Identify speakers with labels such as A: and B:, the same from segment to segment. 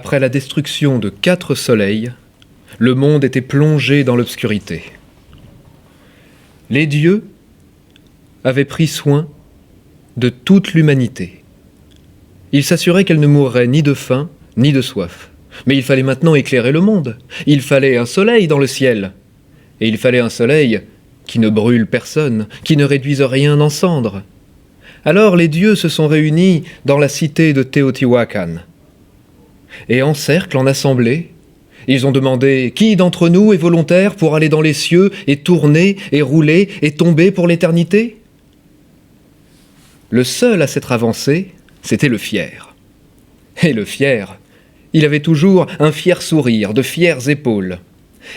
A: Après la destruction de 4 soleils, le monde était plongé dans l'obscurité. Les dieux avaient pris soin de toute l'humanité. Ils s'assuraient qu'elle ne mourrait ni de faim, ni de soif. Mais il fallait maintenant éclairer le monde. Il fallait un soleil dans le ciel. Et il fallait un soleil qui ne brûle personne, qui ne réduise rien en cendres. Alors les dieux se sont réunis dans la cité de Teotihuacan. Et en cercle, en assemblée, ils ont demandé « Qui d'entre nous est volontaire pour aller dans les cieux et tourner et rouler et tomber pour l'éternité ?» Le seul à s'être avancé, c'était le fier. Et le fier, il avait toujours un fier sourire, de fières épaules.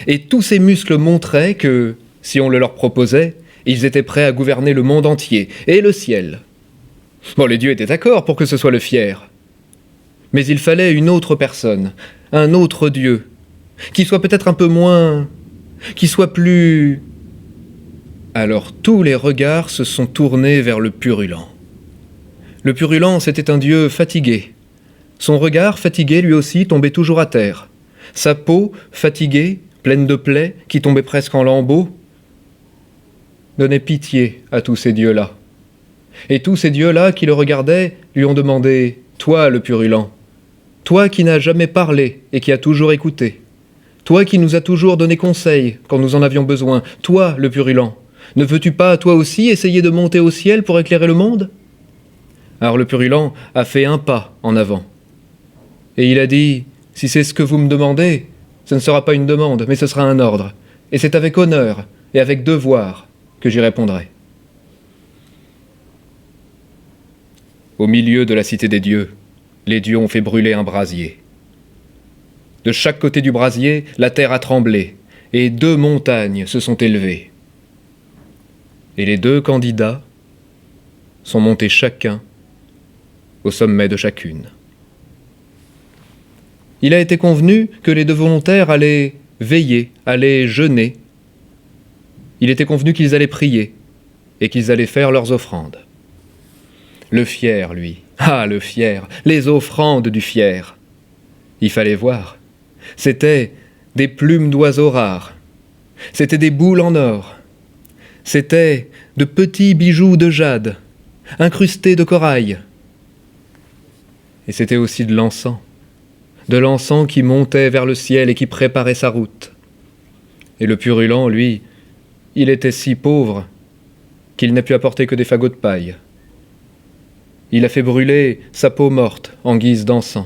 A: Et tous ses muscles montraient que, si on le leur proposait, ils étaient prêts à gouverner le monde entier et le ciel. Bon, les dieux étaient d'accord pour que ce soit le fier. Mais il fallait une autre personne, un autre dieu, qui soit peut-être un peu moins... qui soit plus... Alors tous les regards se sont tournés vers le purulent. Le purulent, c'était un dieu fatigué. Son regard, fatigué lui aussi, tombait toujours à terre. Sa peau, fatiguée, pleine de plaies, qui tombaient presque en lambeaux, donnait pitié à tous ces dieux-là. Et tous ces dieux-là qui le regardaient lui ont demandé « Toi, le purulent, toi qui n'as jamais parlé et qui as toujours écouté, toi qui nous as toujours donné conseil quand nous en avions besoin, toi, le purulent, ne veux-tu pas, toi aussi, essayer de monter au ciel pour éclairer le monde ?» Alors le purulent a fait un pas en avant. Et il a dit « Si c'est ce que vous me demandez, ce ne sera pas une demande, mais ce sera un ordre. Et c'est avec honneur et avec devoir que j'y répondrai. » Au milieu de la cité des dieux, les dieux ont fait brûler un brasier. De chaque côté du brasier, la terre a tremblé, et 2 montagnes se sont élevées. Et les 2 candidats sont montés chacun au sommet de chacune. Il a été convenu que les 2 volontaires allaient veiller, allaient jeûner. Il était convenu qu'ils allaient prier et qu'ils allaient faire leurs offrandes. Le fier, lui, le fier, les offrandes du fier. Il fallait voir. C'était des plumes d'oiseaux rares. C'était des boules en or. C'était de petits bijoux de jade, incrustés de corail. Et c'était aussi de l'encens qui montait vers le ciel et qui préparait sa route. Et le purulent, lui, il était si pauvre qu'il n'a pu apporter que des fagots de paille. Il a fait brûler sa peau morte en guise d'encens.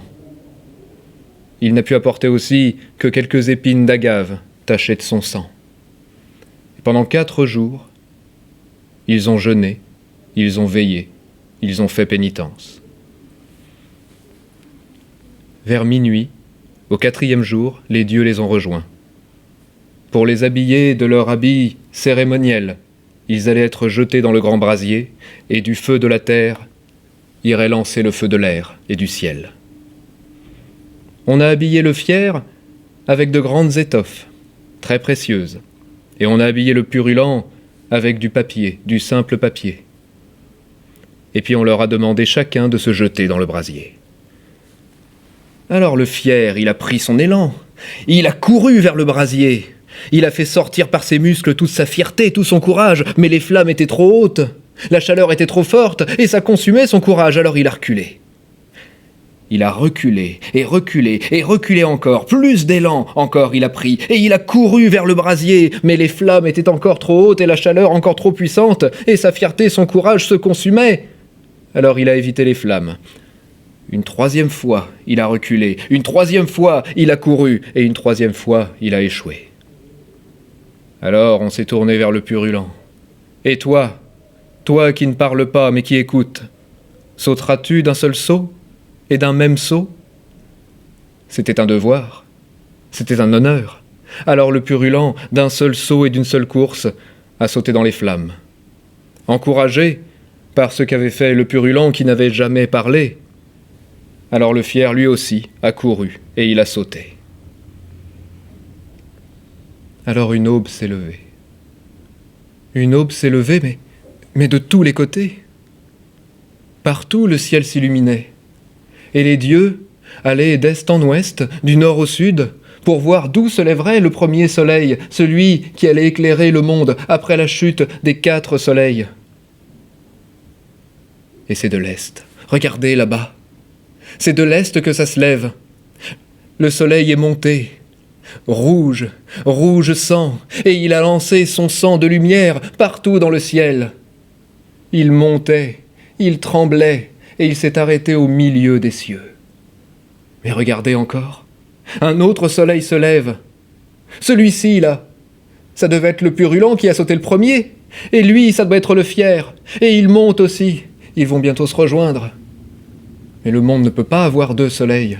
A: Il n'a pu apporter aussi que quelques épines d'agave tachées de son sang. Et pendant 4 jours, ils ont jeûné, ils ont veillé, ils ont fait pénitence. Vers minuit, au 4e jour, les dieux les ont rejoints. Pour les habiller de leur habit cérémoniel, ils allaient être jetés dans le grand brasier, et du feu de la terre irait lancer le feu de l'air et du ciel. On a habillé le fier avec de grandes étoffes, très précieuses, et on a habillé le purulent avec du papier, du simple papier. Et puis on leur a demandé chacun de se jeter dans le brasier. Alors le fier, il a pris son élan, il a couru vers le brasier, il a fait sortir par ses muscles toute sa fierté, tout son courage, mais les flammes étaient trop hautes, la chaleur était trop forte, et ça consumait son courage, alors il a reculé. Il a reculé, et reculé, et reculé encore, plus d'élan encore il a pris, et il a couru vers le brasier, mais les flammes étaient encore trop hautes, et la chaleur encore trop puissante, et sa fierté, son courage se consumaient. Alors il a évité les flammes. Une 3e fois, il a reculé, une 3e fois, il a couru, et une 3e fois, il a échoué. Alors on s'est tourné vers le purulent. Et toi qui ne parles pas mais qui écoutes, sauteras-tu d'un seul saut et d'un même saut ? C'était un devoir, c'était un honneur. Alors le purulent, d'un seul saut et d'une seule course, a sauté dans les flammes. Encouragé par ce qu'avait fait le purulent qui n'avait jamais parlé, alors le fier lui aussi a couru et il a sauté. Alors une aube s'est levée. Une aube s'est levée, mais de tous les côtés. Partout le ciel s'illuminait. Et les dieux, aller d'est en ouest, du nord au sud, pour voir d'où se lèverait le premier soleil, celui qui allait éclairer le monde après la chute des 4 soleils. Et c'est de l'est. Regardez là-bas. C'est de l'est que ça se lève. Le soleil est monté, rouge, rouge sang, et il a lancé son sang de lumière partout dans le ciel. Il montait, il tremblait, et il s'est arrêté au milieu des cieux. Mais regardez encore, un autre soleil se lève. Celui-ci, là, ça devait être le purulent qui a sauté le premier, et lui, ça doit être le fier, et il monte aussi. Ils vont bientôt se rejoindre. Mais le monde ne peut pas avoir 2 soleils.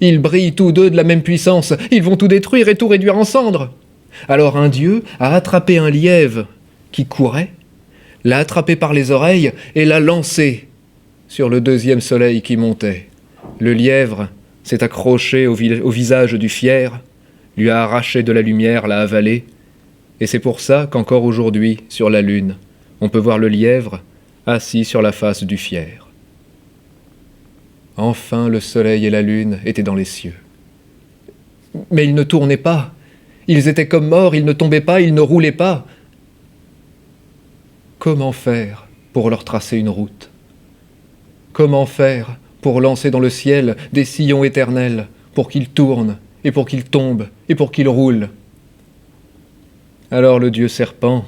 A: Ils brillent tous 2 de la même puissance, ils vont tout détruire et tout réduire en cendres. Alors un dieu a attrapé un lièvre qui courait, l'a attrapé par les oreilles et l'a lancé sur le 2e soleil qui montait. Le lièvre s'est accroché au visage du fier, lui a arraché de la lumière, l'a avalé, et c'est pour ça qu'encore aujourd'hui, sur la lune, on peut voir le lièvre assis sur la face du fier. Enfin le soleil et la lune étaient dans les cieux. Mais ils ne tournaient pas. Ils étaient comme morts, ils ne tombaient pas, ils ne roulaient pas. Comment faire pour leur tracer une route? Comment faire pour lancer dans le ciel des sillons éternels, pour qu'ils tournent, et pour qu'ils tombent, et pour qu'ils roulent? Alors le dieu serpent,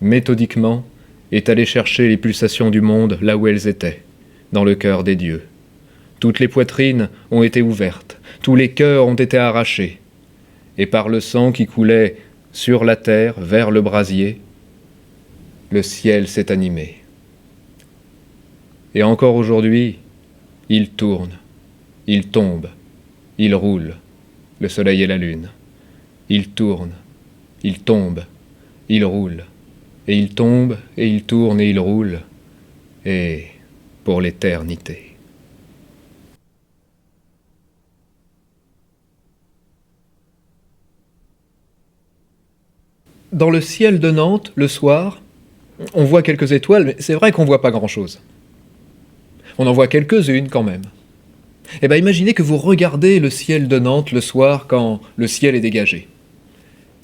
A: méthodiquement, est allé chercher les pulsations du monde là où elles étaient, dans le cœur des dieux. Toutes les poitrines ont été ouvertes, tous les cœurs ont été arrachés, et par le sang qui coulait sur la terre vers le brasier, le ciel s'est animé. Et encore aujourd'hui, il tourne, il tombe, il roule, le soleil et la lune. Il tourne, il tombe, il roule, et il tombe, et il tourne, et il roule, et pour l'éternité. Dans le ciel de Nantes, le soir, on voit quelques étoiles, mais c'est vrai qu'on ne voit pas grand-chose. On en voit quelques-unes quand même. Eh bien, imaginez que vous regardez le ciel de Nantes le soir quand le ciel est dégagé.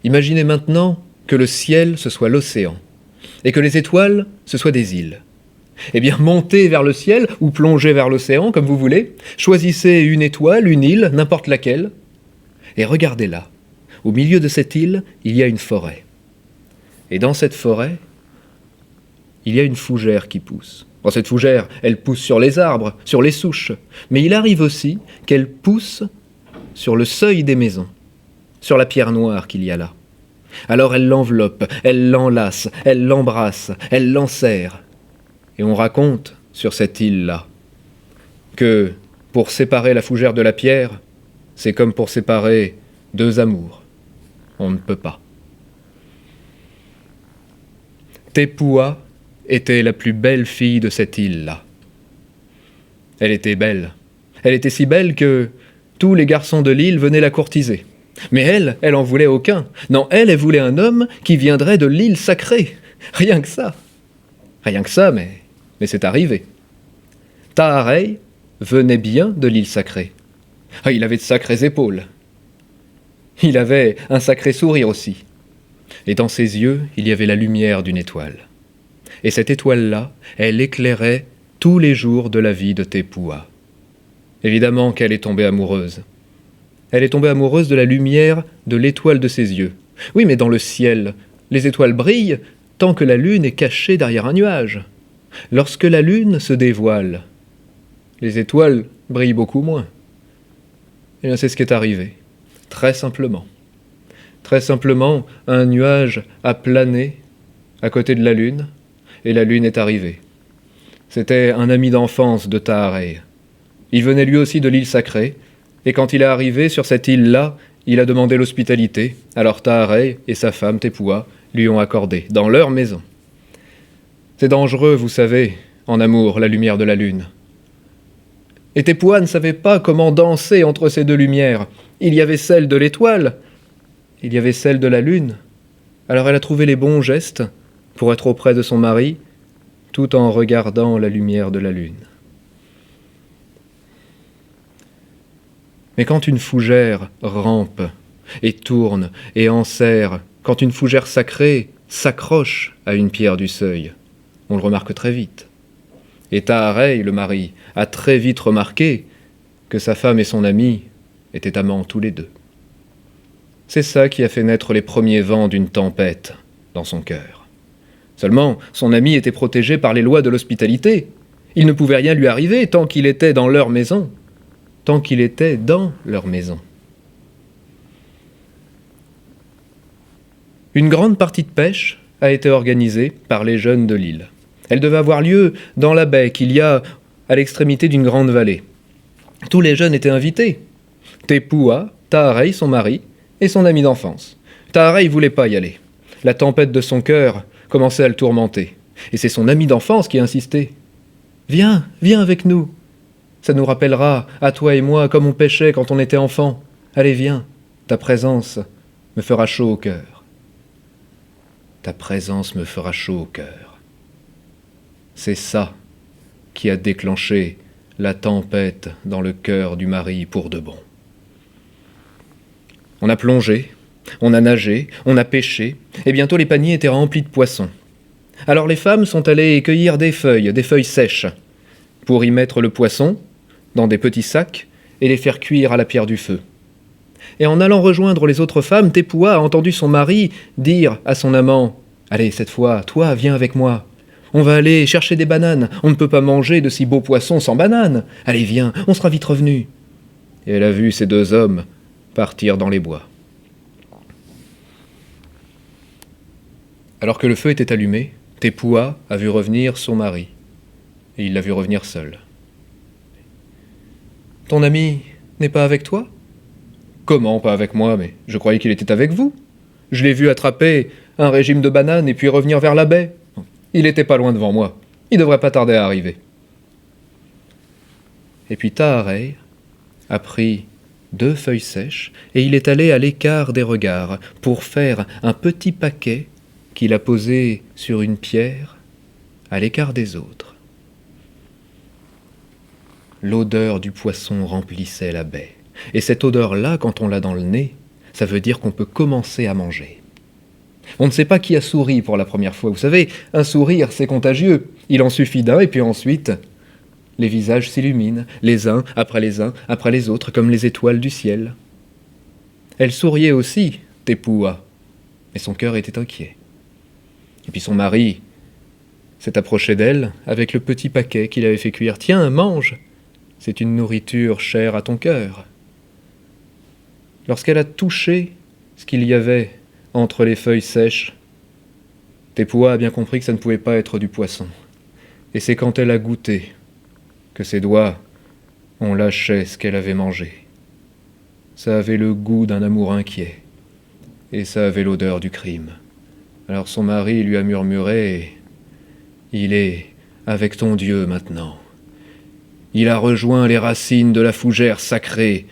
A: Imaginez maintenant que le ciel, ce soit l'océan, et que les étoiles, ce soient des îles. Eh bien, montez vers le ciel, ou plongez vers l'océan, comme vous voulez, choisissez une étoile, une île, n'importe laquelle, et regardez-la. Au milieu de cette île, il y a une forêt. Et dans cette forêt, il y a une fougère qui pousse. Bon, cette fougère, elle pousse sur les arbres, sur les souches, mais il arrive aussi qu'elle pousse sur le seuil des maisons, sur la pierre noire qu'il y a là. Alors elle l'enveloppe, elle l'enlace, elle l'embrasse, elle l'enserre. Et on raconte, sur cette île-là, que pour séparer la fougère de la pierre, c'est comme pour séparer 2 amours. On ne peut pas. Tepua était la plus belle fille de cette île-là. Elle était belle. Elle était si belle que tous les garçons de l'île venaient la courtiser. Mais elle en voulait aucun. Non, elle voulait un homme qui viendrait de l'île sacrée. Rien que ça. Rien que ça, mais c'est arrivé. Taharey venait bien de l'île sacrée. Ah, il avait de sacrées épaules. Il avait un sacré sourire aussi. Et dans ses yeux, il y avait la lumière d'une étoile. Et cette étoile-là, elle éclairait tous les jours de la vie de Tepua. Évidemment qu'elle est tombée amoureuse. Elle est tombée amoureuse de la lumière de l'étoile de ses yeux. Oui, mais dans le ciel, les étoiles brillent tant que la lune est cachée derrière un nuage. Lorsque la lune se dévoile, les étoiles brillent beaucoup moins. Et bien c'est ce qui est arrivé. Très simplement. Très simplement, un nuage a plané à côté de la lune, et la lune est arrivée. C'était un ami d'enfance de Taharey. Il venait lui aussi de l'île sacrée, et quand il est arrivé sur cette île-là, il a demandé l'hospitalité. Alors Taharey et sa femme Tepua lui ont accordé, dans leur maison. C'est dangereux, vous savez, en amour, la lumière de la lune. Et Tepua ne savait pas comment danser entre ces 2 lumières. Il y avait celle de l'étoile, il y avait celle de la lune. Alors elle a trouvé les bons gestes pour être auprès de son mari, tout en regardant la lumière de la lune. Mais quand une fougère rampe et tourne et enserre, quand une fougère sacrée s'accroche à une pierre du seuil, on le remarque très vite. Et Taharey, le mari, a très vite remarqué que sa femme et son ami étaient amants tous les deux. C'est ça qui a fait naître les premiers vents d'une tempête dans son cœur. Seulement, son ami était protégé par les lois de l'hospitalité. Il ne pouvait rien lui arriver tant qu'il était dans leur maison. Tant qu'il était dans leur maison. Une grande partie de pêche a été organisée par les jeunes de l'île. Elle devait avoir lieu dans la baie qu'il y a à l'extrémité d'une grande vallée. Tous les jeunes étaient invités. Tepua, Taharey, son mari, et son ami d'enfance. Taharey ne voulait pas y aller. La tempête de son cœur commençait à le tourmenter. Et c'est son ami d'enfance qui insistait. « Viens, viens avec nous. Ça nous rappellera, à toi et moi, comme on pêchait quand on était enfant. Allez, viens, ta présence me fera chaud au cœur. » Ta présence me fera chaud au cœur. C'est ça qui a déclenché la tempête dans le cœur du mari pour de bon. On a plongé, on a nagé, on a pêché, et bientôt les paniers étaient remplis de poissons. Alors les femmes sont allées cueillir des feuilles sèches, pour y mettre le poisson dans des petits sacs et les faire cuire à la pierre du feu. Et en allant rejoindre les autres femmes, Tepua a entendu son mari dire à son amant « Allez, cette fois, toi, viens avec moi. On va aller chercher des bananes. On ne peut pas manger de si beaux poissons sans bananes. Allez, viens, on sera vite revenus. » Et elle a vu ces deux hommes partir dans les bois. Alors que le feu était allumé, Tepua a vu revenir son mari. Et il l'a vu revenir seul. « Ton ami n'est pas avec toi ?»« Comment pas avec moi? Mais je croyais qu'il était avec vous. Je l'ai vu attraper un régime de bananes et puis revenir vers la baie. Il était pas loin devant moi. Il devrait pas tarder à arriver. » Et puis Taharey a pris 2 feuilles sèches et il est allé à l'écart des regards pour faire un petit paquet qu'il a posé sur une pierre à l'écart des autres. L'odeur du poisson remplissait la baie. Et cette odeur-là, quand on l'a dans le nez, ça veut dire qu'on peut commencer à manger. On ne sait pas qui a souri pour la première fois. Vous savez, un sourire, c'est contagieux. Il en suffit d'un et puis ensuite, les visages s'illuminent, les uns après les autres, comme les étoiles du ciel. Elle souriait aussi, Tepua, mais son cœur était inquiet. Et puis son mari s'est approché d'elle avec le petit paquet qu'il avait fait cuire. « Tiens, mange, c'est une nourriture chère à ton cœur. » Lorsqu'elle a touché ce qu'il y avait entre les feuilles sèches, Tepua a bien compris que ça ne pouvait pas être du poisson. Et c'est quand elle a goûté que ses doigts ont lâché ce qu'elle avait mangé. Ça avait le goût d'un amour inquiet, et ça avait l'odeur du crime. Alors son mari lui a murmuré « Il est avec ton Dieu maintenant. Il a rejoint les racines de la fougère sacrée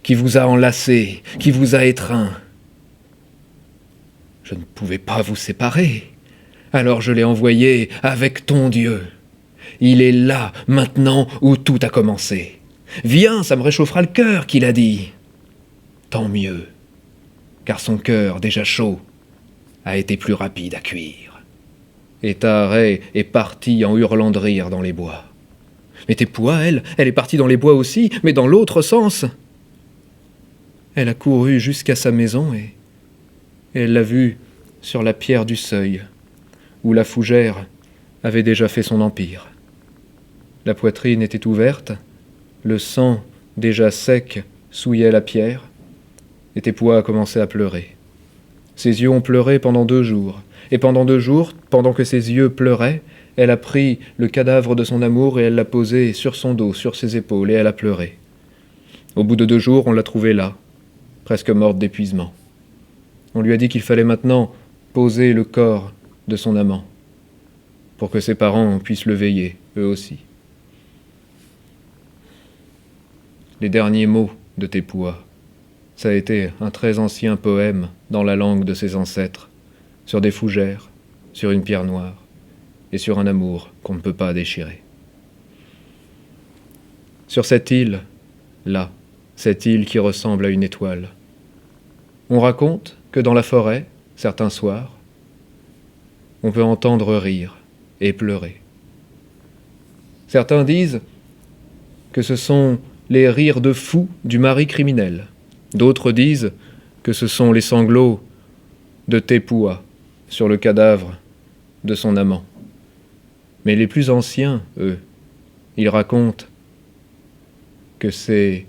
A: qui vous a enlacé, qui vous a étreint. Je ne pouvais pas vous séparer. Alors je l'ai envoyé avec ton Dieu. Il est là, maintenant, où tout a commencé. Viens, ça me réchauffera le cœur, qu'il a dit. Tant mieux, car son cœur, déjà chaud, a été plus rapide à cuire. » Et Taharey est partie en hurlant de rire dans les bois. Mais Tepua, elle est partie dans les bois aussi, mais dans l'autre sens. Elle a couru jusqu'à sa maison et elle l'a vue sur la pierre du seuil, où la fougère avait déjà fait son empire. La poitrine était ouverte, le sang, déjà sec, souillait la pierre, et Tepua a commencé à pleurer. Ses yeux ont pleuré pendant 2 jours, et pendant 2 jours, pendant que ses yeux pleuraient, elle a pris le cadavre de son amour et elle l'a posé sur son dos, sur ses épaules, et elle a pleuré. Au bout de 2 jours, on l'a trouvée là, presque morte d'épuisement. On lui a dit qu'il fallait maintenant poser le corps de son amant, pour que ses parents puissent le veiller, eux aussi. Les derniers mots de Tepua, ça a été un très ancien poème dans la langue de ses ancêtres, sur des fougères, sur une pierre noire, et sur un amour qu'on ne peut pas déchirer. Sur cette île, là, cette île qui ressemble à une étoile. On raconte que dans la forêt, certains soirs, on peut entendre rire et pleurer. Certains disent que ce sont les rires de fous du mari criminel. D'autres disent que ce sont les sanglots de Tepua sur le cadavre de son amant. Mais les plus anciens, eux, ils racontent que c'est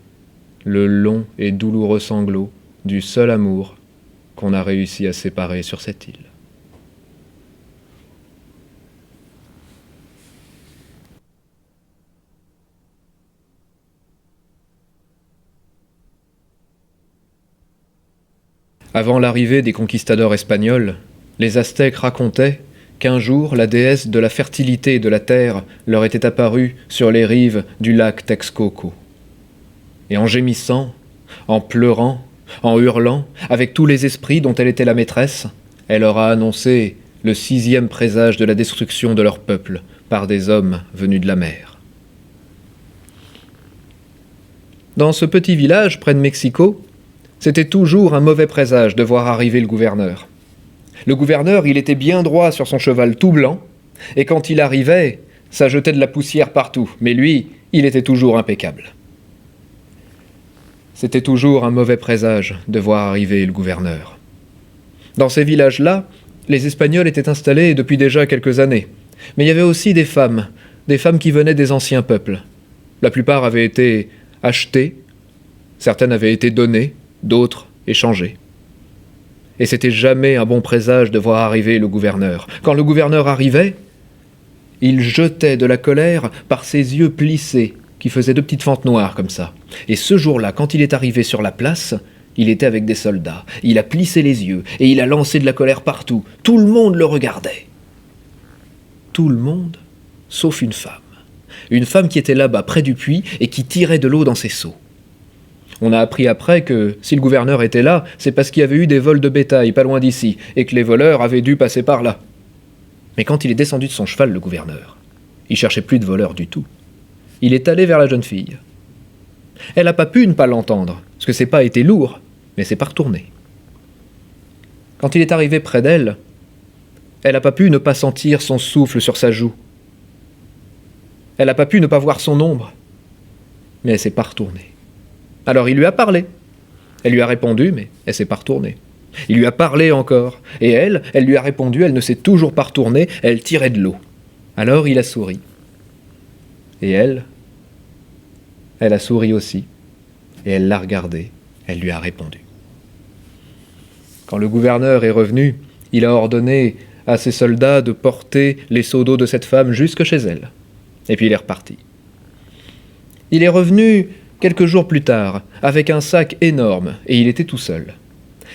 A: le long et douloureux sanglot du seul amour qu'on a réussi à séparer sur cette île. Avant l'arrivée des conquistadors espagnols, les Aztèques racontaient qu'un jour la déesse de la fertilité de la terre leur était apparue sur les rives du lac Texcoco. Et en gémissant, en pleurant, en hurlant, avec tous les esprits dont elle était la maîtresse, elle leur a annoncé le 6e présage de la destruction de leur peuple par des hommes venus de la mer. Dans ce petit village près de Mexico, c'était toujours un mauvais présage de voir arriver le gouverneur. Le gouverneur, il était bien droit sur son cheval tout blanc, et quand il arrivait, ça jetait de la poussière partout, mais lui, il était toujours impeccable. C'était toujours un mauvais présage de voir arriver le gouverneur. Dans ces villages-là, les Espagnols étaient installés depuis déjà quelques années, mais il y avait aussi des femmes qui venaient des anciens peuples. La plupart avaient été achetées, certaines avaient été données, d'autres échangées. Et c'était jamais un bon présage de voir arriver le gouverneur. Quand le gouverneur arrivait, il jetait de la colère par ses yeux plissés, qui faisaient 2 petites fentes noires comme ça. Et ce jour-là, quand il est arrivé sur la place, il était avec des soldats. Il a plissé les yeux et il a lancé de la colère partout. Tout le monde le regardait. Tout le monde, sauf une femme. Une femme qui était là-bas, près du puits, et qui tirait de l'eau dans ses seaux. On a appris après que, si le gouverneur était là, c'est parce qu'il y avait eu des vols de bétail pas loin d'ici, et que les voleurs avaient dû passer par là. Mais quand il est descendu de son cheval, le gouverneur, il cherchait plus de voleurs du tout. Il est allé vers la jeune fille. Elle n'a pas pu ne pas l'entendre, parce que ses pas étaient lourds, mais c'est pas retourné. Quand il est arrivé près d'elle, elle n'a pas pu ne pas sentir son souffle sur sa joue. Elle n'a pas pu ne pas voir son ombre, mais elle s'est pas retournée. Alors il lui a parlé. Elle lui a répondu, mais elle s'est pas retournée. Il lui a parlé encore, et elle lui a répondu, elle ne s'est toujours pas retournée, elle tirait de l'eau. Alors il a souri. Et elle a souri aussi, et elle l'a regardé, elle lui a répondu. Quand le gouverneur est revenu, il a ordonné à ses soldats de porter les seaux d'eau de cette femme jusque chez elle. Et puis il est reparti. Il est revenu quelques jours plus tard, avec un sac énorme, et il était tout seul.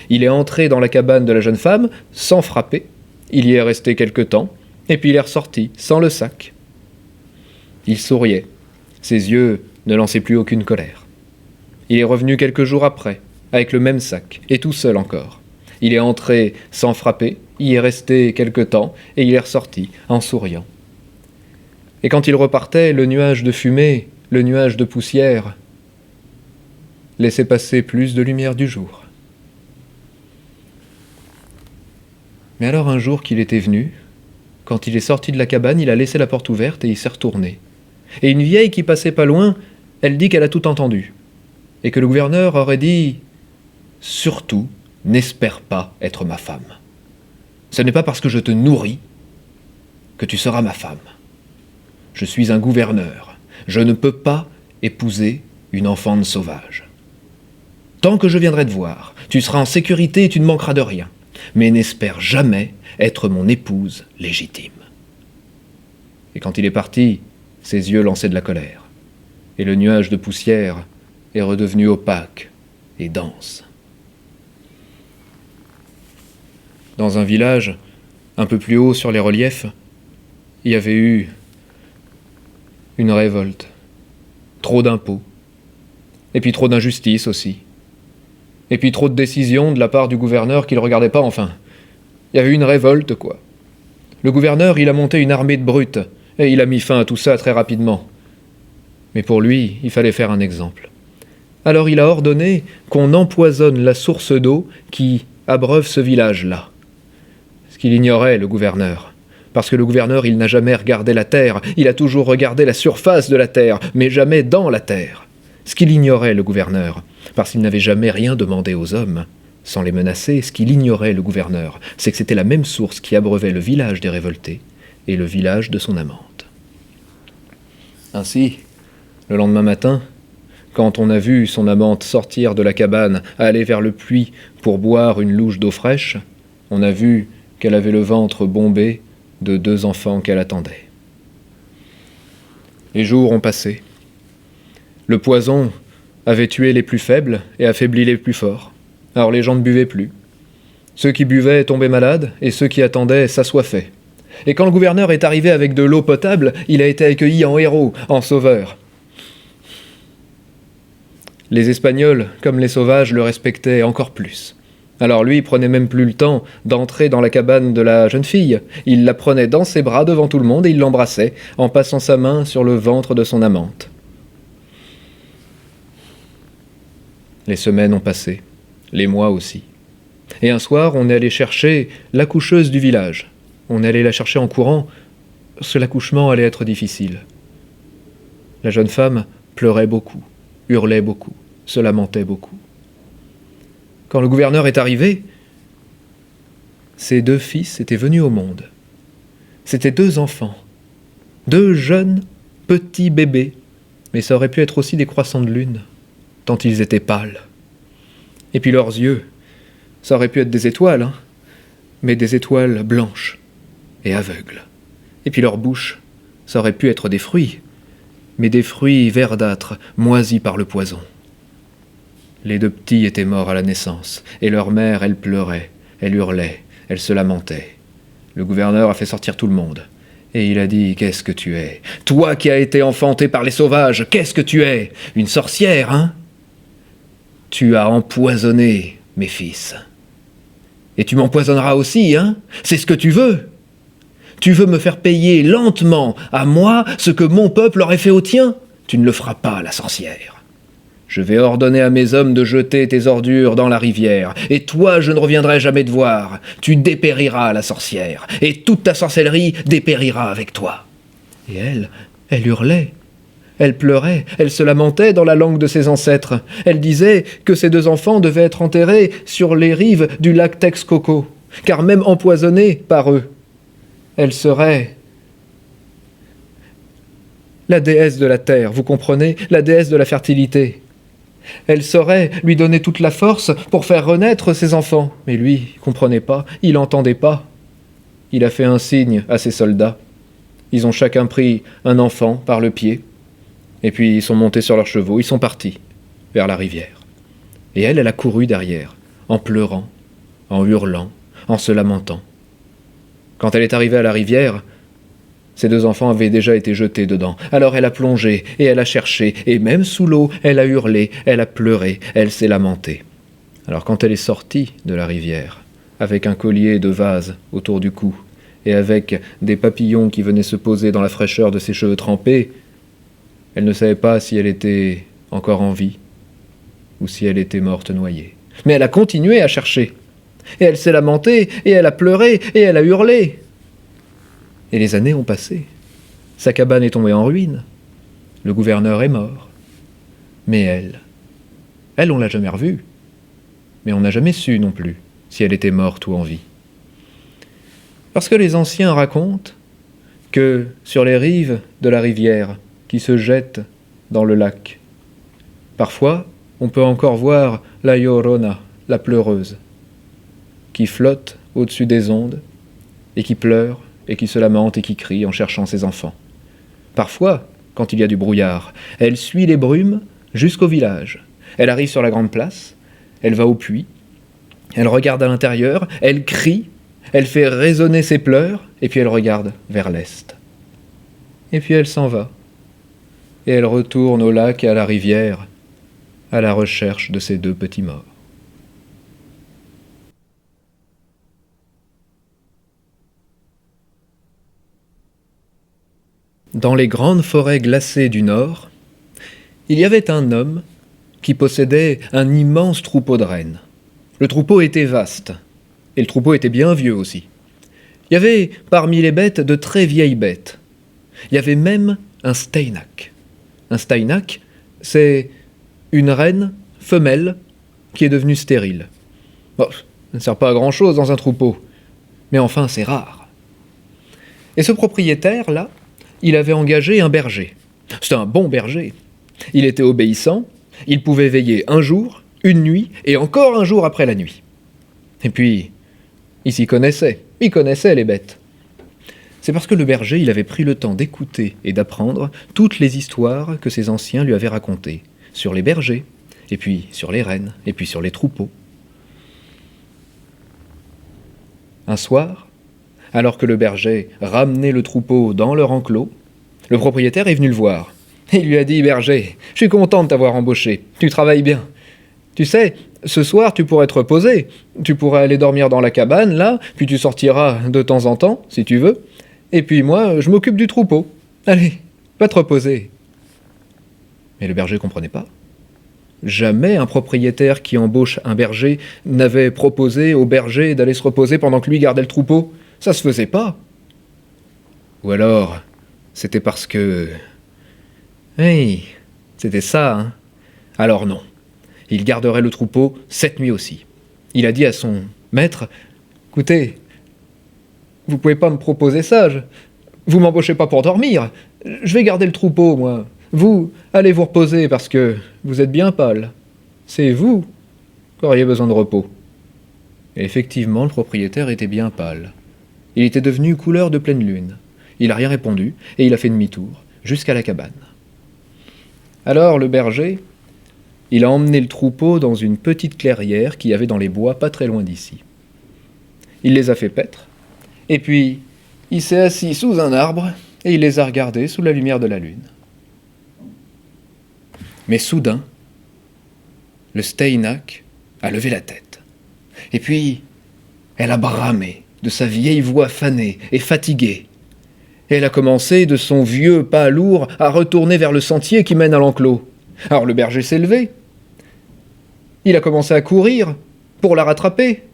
A: Il est entré dans la cabane de la jeune femme, sans frapper, il y est resté quelque temps, et puis il est ressorti, sans le sac. Il souriait, ses yeux ne lançaient plus aucune colère. Il est revenu quelques jours après, avec le même sac, et tout seul encore. Il est entré sans frapper, il y est resté quelque temps, et il est ressorti, en souriant. Et quand il repartait, le nuage de fumée, le nuage de poussière, laissait passer plus de lumière du jour. Mais alors un jour qu'il était venu, quand il est sorti de la cabane, il a laissé la porte ouverte et il s'est retourné. Et une vieille qui passait pas loin, elle dit qu'elle a tout entendu. Et que le gouverneur aurait dit « Surtout, n'espère pas être ma femme. Ce n'est pas parce que je te nourris que tu seras ma femme. Je suis un gouverneur. Je ne peux pas épouser une enfant sauvage. Tant que je viendrai te voir, tu seras en sécurité et tu ne manqueras de rien. Mais n'espère jamais être mon épouse légitime. » Et quand il est parti, ses yeux lançaient de la colère. Et le nuage de poussière est redevenu opaque et dense. Dans un village, un peu plus haut sur les reliefs, il y avait eu une révolte. Trop d'impôts. Et puis trop d'injustice aussi. Et puis trop de décisions de la part du gouverneur qui ne le regardait pas, enfin. Il y avait eu une révolte, quoi. Le gouverneur, il a monté une armée de brutes, et il a mis fin à tout ça très rapidement. Mais pour lui, il fallait faire un exemple. Alors il a ordonné qu'on empoisonne la source d'eau qui abreuve ce village-là. Ce qu'il ignorait, le gouverneur. Parce que le gouverneur, il n'a jamais regardé la terre, il a toujours regardé la surface de la terre, mais jamais dans la terre. Ce qu'il ignorait, le gouverneur, parce qu'il n'avait jamais rien demandé aux hommes, sans les menacer, ce qu'il ignorait, le gouverneur, c'est que c'était la même source qui abreuvait le village des révoltés et le village de son amante. Ainsi, le lendemain matin, quand on a vu son amante sortir de la cabane, aller vers le puits pour boire une louche d'eau fraîche, on a vu qu'elle avait le ventre bombé de 2 enfants qu'elle attendait. Les jours ont passé. Le poison avait tué les plus faibles et affaibli les plus forts. Alors les gens ne buvaient plus. Ceux qui buvaient tombaient malades et ceux qui attendaient s'assoiffaient. Et quand le gouverneur est arrivé avec de l'eau potable, il a été accueilli en héros, en sauveur. Les Espagnols, comme les sauvages, le respectaient encore plus. Alors lui, il prenait même plus le temps d'entrer dans la cabane de la jeune fille. Il la prenait dans ses bras devant tout le monde et il l'embrassait, en passant sa main sur le ventre de son amante. Les semaines ont passé, les mois aussi. Et un soir, on est allé chercher l'accoucheuse du village. On est allé la chercher en courant, parce que l'accouchement allait être difficile. La jeune femme pleurait beaucoup, hurlait beaucoup, se lamentait beaucoup. Quand le gouverneur est arrivé, ses 2 fils étaient venus au monde. C'étaient 2 enfants, 2 jeunes petits bébés, mais ça aurait pu être aussi des croissants de lune, tant ils étaient pâles. Et puis leurs yeux, ça aurait pu être des étoiles, mais des étoiles blanches et aveugles. Et puis leur bouche, ça aurait pu être des fruits, mais des fruits verdâtres, moisis par le poison. Les 2 petits étaient morts à la naissance, et leur mère, elle pleurait, elle hurlait, elle se lamentait. Le gouverneur a fait sortir tout le monde, et il a dit « Qu'est-ce que tu es? Toi qui as été enfanté par les sauvages, qu'est-ce que tu es? Une sorcière, hein? Tu as empoisonné mes fils. Et tu m'empoisonneras aussi, hein? C'est ce que tu veux? Tu veux me faire payer lentement à moi ce que mon peuple aurait fait au tien? Tu ne le feras pas, la sorcière. Je vais ordonner à mes hommes de jeter tes ordures dans la rivière, et toi je ne reviendrai jamais te voir. Tu dépériras, la sorcière, et toute ta sorcellerie dépérira avec toi. » Et elle hurlait. Elle pleurait, elle se lamentait dans la langue de ses ancêtres. Elle disait que ses 2 enfants devaient être enterrés sur les rives du lac Texcoco, car même empoisonnés par eux, elle serait la déesse de la terre, vous comprenez, la déesse de la fertilité. Elle saurait lui donner toute la force pour faire renaître ses enfants. Mais lui, il comprenait pas, il entendait pas. Il a fait un signe à ses soldats. Ils ont chacun pris un enfant par le pied, et puis ils sont montés sur leurs chevaux, ils sont partis vers la rivière. Et elle a couru derrière, en pleurant, en hurlant, en se lamentant. Quand elle est arrivée à la rivière, ses 2 enfants avaient déjà été jetés dedans. Alors elle a plongé, et elle a cherché, et même sous l'eau, elle a hurlé, elle a pleuré, elle s'est lamentée. Alors quand elle est sortie de la rivière, avec un collier de vase autour du cou, et avec des papillons qui venaient se poser dans la fraîcheur de ses cheveux trempés, elle ne savait pas si elle était encore en vie, ou si elle était morte noyée. Mais elle a continué à chercher, et elle s'est lamentée, et elle a pleuré, et elle a hurlé. Et les années ont passé. Sa cabane est tombée en ruine. Le gouverneur est mort. Mais elle, on l'a jamais revue. Mais on n'a jamais su non plus si elle était morte ou en vie. Parce que les anciens racontent que sur les rives de la rivière qui se jette dans le lac, parfois on peut encore voir la Llorona, la pleureuse, qui flotte au-dessus des ondes et qui pleure et qui se lamente et qui crie en cherchant ses enfants. Parfois, quand il y a du brouillard, elle suit les brumes jusqu'au village. Elle arrive sur la grande place, elle va au puits, elle regarde à l'intérieur, elle crie, elle fait résonner ses pleurs, et puis elle regarde vers l'est. Et puis elle s'en va, et elle retourne au lac et à la rivière, à la recherche de ses 2 petits morts. Dans les grandes forêts glacées du nord, il y avait un homme qui possédait un immense troupeau de rennes. Le troupeau était vaste, et le troupeau était bien vieux aussi. Il y avait parmi les bêtes de très vieilles bêtes. Il y avait même un steinak. Un steinak, c'est une reine femelle qui est devenue stérile. Bon, ça ne sert pas à grand-chose dans un troupeau, mais enfin c'est rare. Et ce propriétaire-là, il avait engagé un berger. C'était un bon berger. Il était obéissant, il pouvait veiller un jour, une nuit, et encore un jour après la nuit. Et puis, il s'y connaissait, il connaissait les bêtes. C'est parce que le berger, il avait pris le temps d'écouter et d'apprendre toutes les histoires que ses anciens lui avaient racontées, sur les bergers, et puis sur les rennes, et puis sur les troupeaux. Un soir, alors que le berger ramenait le troupeau dans leur enclos, le propriétaire est venu le voir. Et il lui a dit « Berger, je suis content de t'avoir embauché, tu travailles bien. Tu sais, ce soir tu pourrais te reposer, tu pourrais aller dormir dans la cabane, là, puis tu sortiras de temps en temps, si tu veux. Et puis moi, je m'occupe du troupeau. Allez, va te reposer. » Mais le berger ne comprenait pas. Jamais un propriétaire qui embauche un berger n'avait proposé au berger d'aller se reposer pendant que lui gardait le troupeau. Ça se faisait pas. Ou alors, c'était parce que... Hey, c'était ça, hein. Alors non, il garderait le troupeau cette nuit aussi. Il a dit à son maître, « Écoutez, vous pouvez pas me proposer ça, vous m'embauchez pas pour dormir, je vais garder le troupeau, moi. Vous, allez vous reposer parce que vous êtes bien pâle. C'est vous qui auriez besoin de repos. » Et effectivement, le propriétaire était bien pâle. Il était devenu couleur de pleine lune. Il n'a rien répondu et il a fait demi-tour jusqu'à la cabane. Alors le berger, il a emmené le troupeau dans une petite clairière qu'il y avait dans les bois pas très loin d'ici. Il les a fait paître, et puis il s'est assis sous un arbre et il les a regardés sous la lumière de la lune. Mais soudain, le steinak a levé la tête, et puis elle a bramé de sa vieille voix fanée et fatiguée. Elle a commencé, de son vieux pas lourd, à retourner vers le sentier qui mène à l'enclos. Alors le berger s'est levé. Il a commencé à courir pour la rattraper.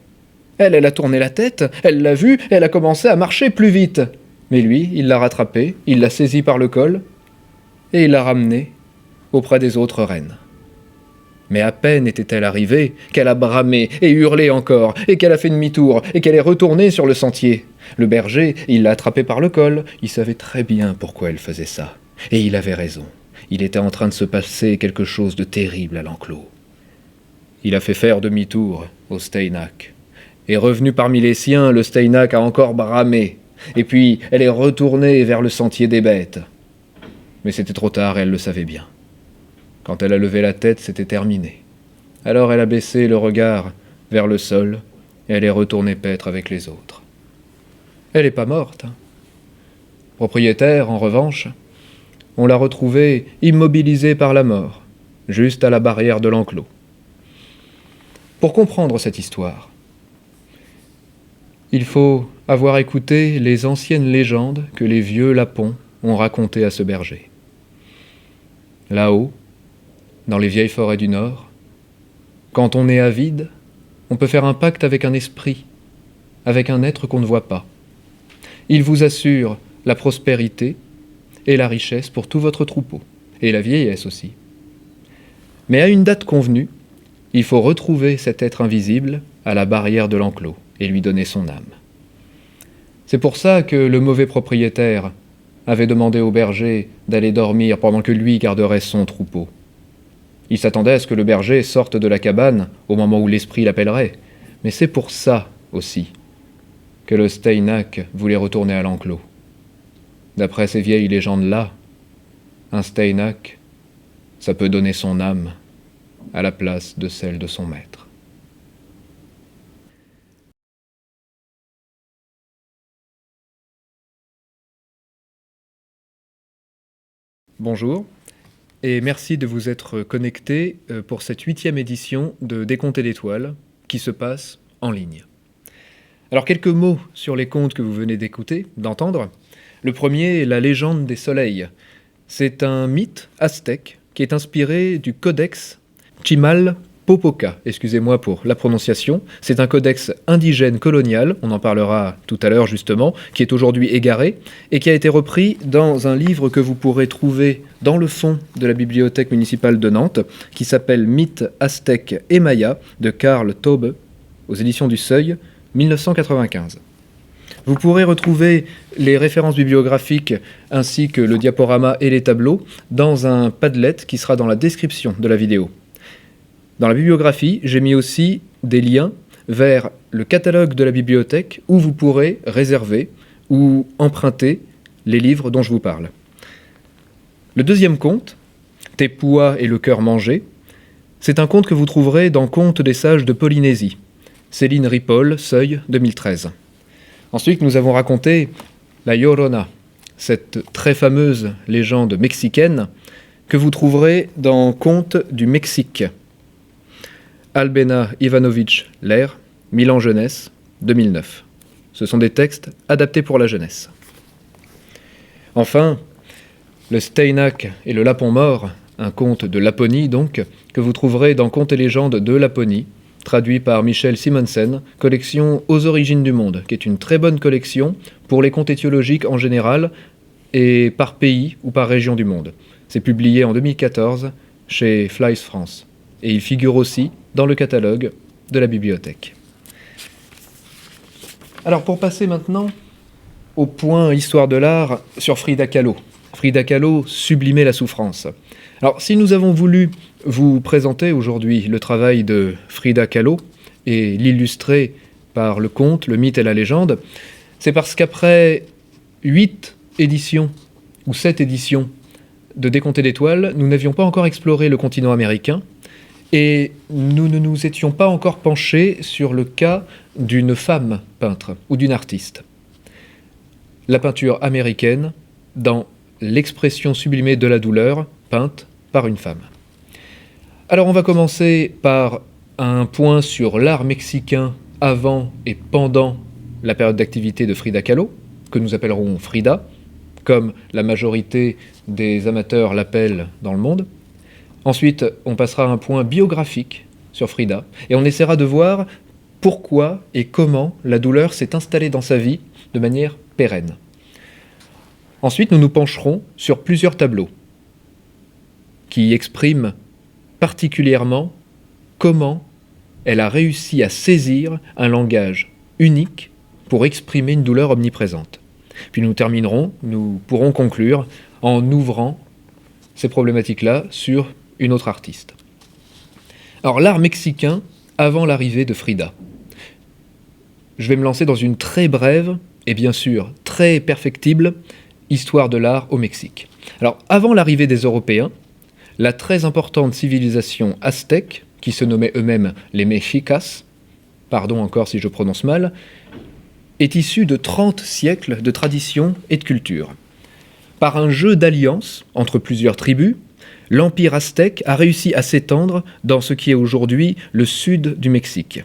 A: Elle a tourné la tête, elle l'a vue, elle a commencé à marcher plus vite. Mais lui, il l'a rattrapée, il l'a saisie par le col, et il l'a ramenée auprès des autres rennes. Mais à peine était-elle arrivée qu'elle a bramé et hurlé encore, et qu'elle a fait demi-tour, et qu'elle est retournée sur le sentier. Le berger, il l'a attrapée par le col, il savait très bien pourquoi elle faisait ça. Et il avait raison, il était en train de se passer quelque chose de terrible à l'enclos. Il a fait faire demi-tour au steinak. Et revenu parmi les siens, le steinak a encore bramé, et puis elle est retournée vers le sentier des bêtes. Mais c'était trop tard, elle le savait bien. Quand elle a levé la tête, c'était terminé. Alors elle a baissé le regard vers le sol, et elle est retournée paître avec les autres. Elle n'est pas morte. Propriétaire, en revanche, on l'a retrouvée immobilisée par la mort, juste à la barrière de l'enclos. Pour comprendre cette histoire, il faut avoir écouté les anciennes légendes que les vieux lapons ont racontées à ce berger. Là-haut, dans les vieilles forêts du Nord, quand on est avide, on peut faire un pacte avec un esprit, avec un être qu'on ne voit pas. Il vous assure la prospérité et la richesse pour tout votre troupeau, et la vieillesse aussi. Mais à une date convenue, il faut retrouver cet être invisible à la barrière de l'enclos et lui donner son âme. C'est pour ça que le mauvais propriétaire avait demandé au berger d'aller dormir pendant que lui garderait son troupeau. Il s'attendait à ce que le berger sorte de la cabane au moment où l'esprit l'appellerait, mais c'est pour ça aussi que le steinak voulait retourner à l'enclos. D'après ces vieilles légendes-là, un steinak, ça peut donner son âme à la place de celle de son maître. Bonjour, et merci de vous être connecté pour cette 8e édition de Décompter l'étoile qui se passe en ligne. Alors quelques mots sur les contes que vous venez d'entendre. Le premier est la légende des soleils. C'est un mythe aztèque qui est inspiré du codex Chimalpopoca, excusez-moi pour la prononciation. C'est un codex indigène colonial, on en parlera tout à l'heure justement, qui est aujourd'hui égaré et qui a été repris dans un livre que vous pourrez trouver dans le fond de la bibliothèque municipale de Nantes, qui s'appelle Mythes aztèques et mayas de Karl Taube, aux éditions du Seuil, 1995. Vous pourrez retrouver les références bibliographiques ainsi que le diaporama et les tableaux dans un Padlet qui sera dans la description de la vidéo. Dans la bibliographie, j'ai mis aussi des liens vers le catalogue de la bibliothèque où vous pourrez réserver ou emprunter les livres dont je vous parle. Le deuxième conte, Tepua et le cœur mangé, c'est un conte que vous trouverez dans Contes des sages de Polynésie. Céline Ripoll, Seuil, 2013. Ensuite, nous avons raconté la Llorona, cette très fameuse légende mexicaine que vous trouverez dans Contes du Mexique. Albena Ivanovic Lair, Milan Jeunesse, 2009. Ce sont des textes adaptés pour la jeunesse. Enfin, le Steinak et le Lapon mort, un conte de Laponie donc, que vous trouverez dans Contes et légendes de Laponie, traduit par Michel Simonsen, collection Aux origines du monde, qui est une très bonne collection pour les contes étiologiques en général et par pays ou par région du monde. C'est publié en 2014 chez Flies France et il figure aussi dans le catalogue de la bibliothèque. Alors pour passer maintenant au point Histoire de l'art sur Frida Kahlo. Frida Kahlo sublimait la souffrance. Alors si nous avons voulu vous présenter aujourd'hui le travail de Frida Kahlo et l'illustrer par le conte, le mythe et la légende, c'est parce qu'après 8 éditions ou 7 éditions de Décompté d'étoiles, nous n'avions pas encore exploré le continent américain et nous ne nous étions pas encore penchés sur le cas d'une femme peintre ou d'une artiste. La peinture américaine dans l'expression sublimée de la douleur peinte par une femme. Alors on va commencer par un point sur l'art mexicain avant et pendant la période d'activité de Frida Kahlo, que nous appellerons Frida, comme la majorité des amateurs l'appellent dans le monde. Ensuite, on passera à un point biographique sur Frida, et on essaiera de voir pourquoi et comment la douleur s'est installée dans sa vie de manière pérenne. Ensuite, nous nous pencherons sur plusieurs tableaux qui expriment particulièrement comment elle a réussi à saisir un langage unique pour exprimer une douleur omniprésente. Puis nous terminerons, nous pourrons conclure en ouvrant ces problématiques-là sur une autre artiste. Alors l'art mexicain avant l'arrivée de Frida. Je vais me lancer dans une très brève et bien sûr très perfectible histoire de l'art au Mexique. Alors avant l'arrivée des Européens, la très importante civilisation aztèque, qui se nommait eux-mêmes les Mexicas, pardon encore si je prononce mal, est issue de 30 siècles de tradition et de culture. Par un jeu d'alliance entre plusieurs tribus, l'empire aztèque a réussi à s'étendre dans ce qui est aujourd'hui le sud du Mexique.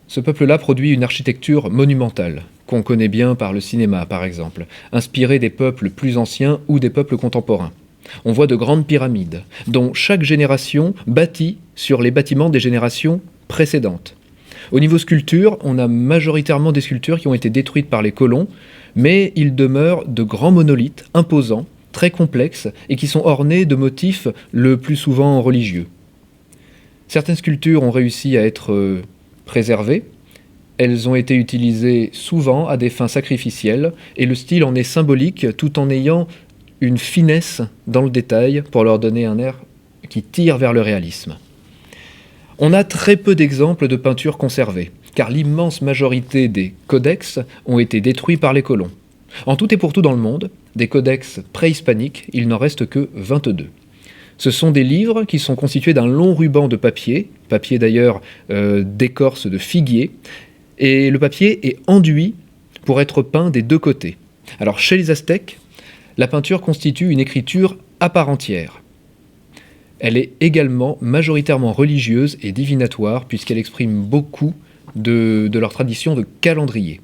A: Ce peuple-là produit une architecture monumentale, qu'on connaît bien par le cinéma par exemple, inspirée des peuples plus anciens ou des peuples contemporains. On voit de grandes pyramides, dont chaque génération bâtit sur les bâtiments des générations précédentes. Au niveau sculpture, on a majoritairement des sculptures qui ont été détruites par les colons, mais il demeure de grands monolithes imposants, très complexes, et qui sont ornés de motifs le plus souvent religieux. Certaines sculptures ont réussi à être préservées. Elles ont été utilisées souvent à des fins sacrificielles, et le style en est symbolique tout en ayant une finesse dans le détail pour leur donner un air qui tire vers le réalisme. On a très peu d'exemples de peintures conservées, car l'immense majorité des codex ont été détruits par les colons. En tout et pour tout dans le monde, des codex préhispaniques, il n'en reste que 22. Ce sont des livres qui sont constitués d'un long ruban de papier d'ailleurs d'écorce de figuier, et le papier est enduit pour être peint des deux côtés. Alors chez les Aztèques, la peinture constitue une écriture à part entière. Elle est également majoritairement religieuse et divinatoire puisqu'elle exprime beaucoup de leur tradition de calendrier.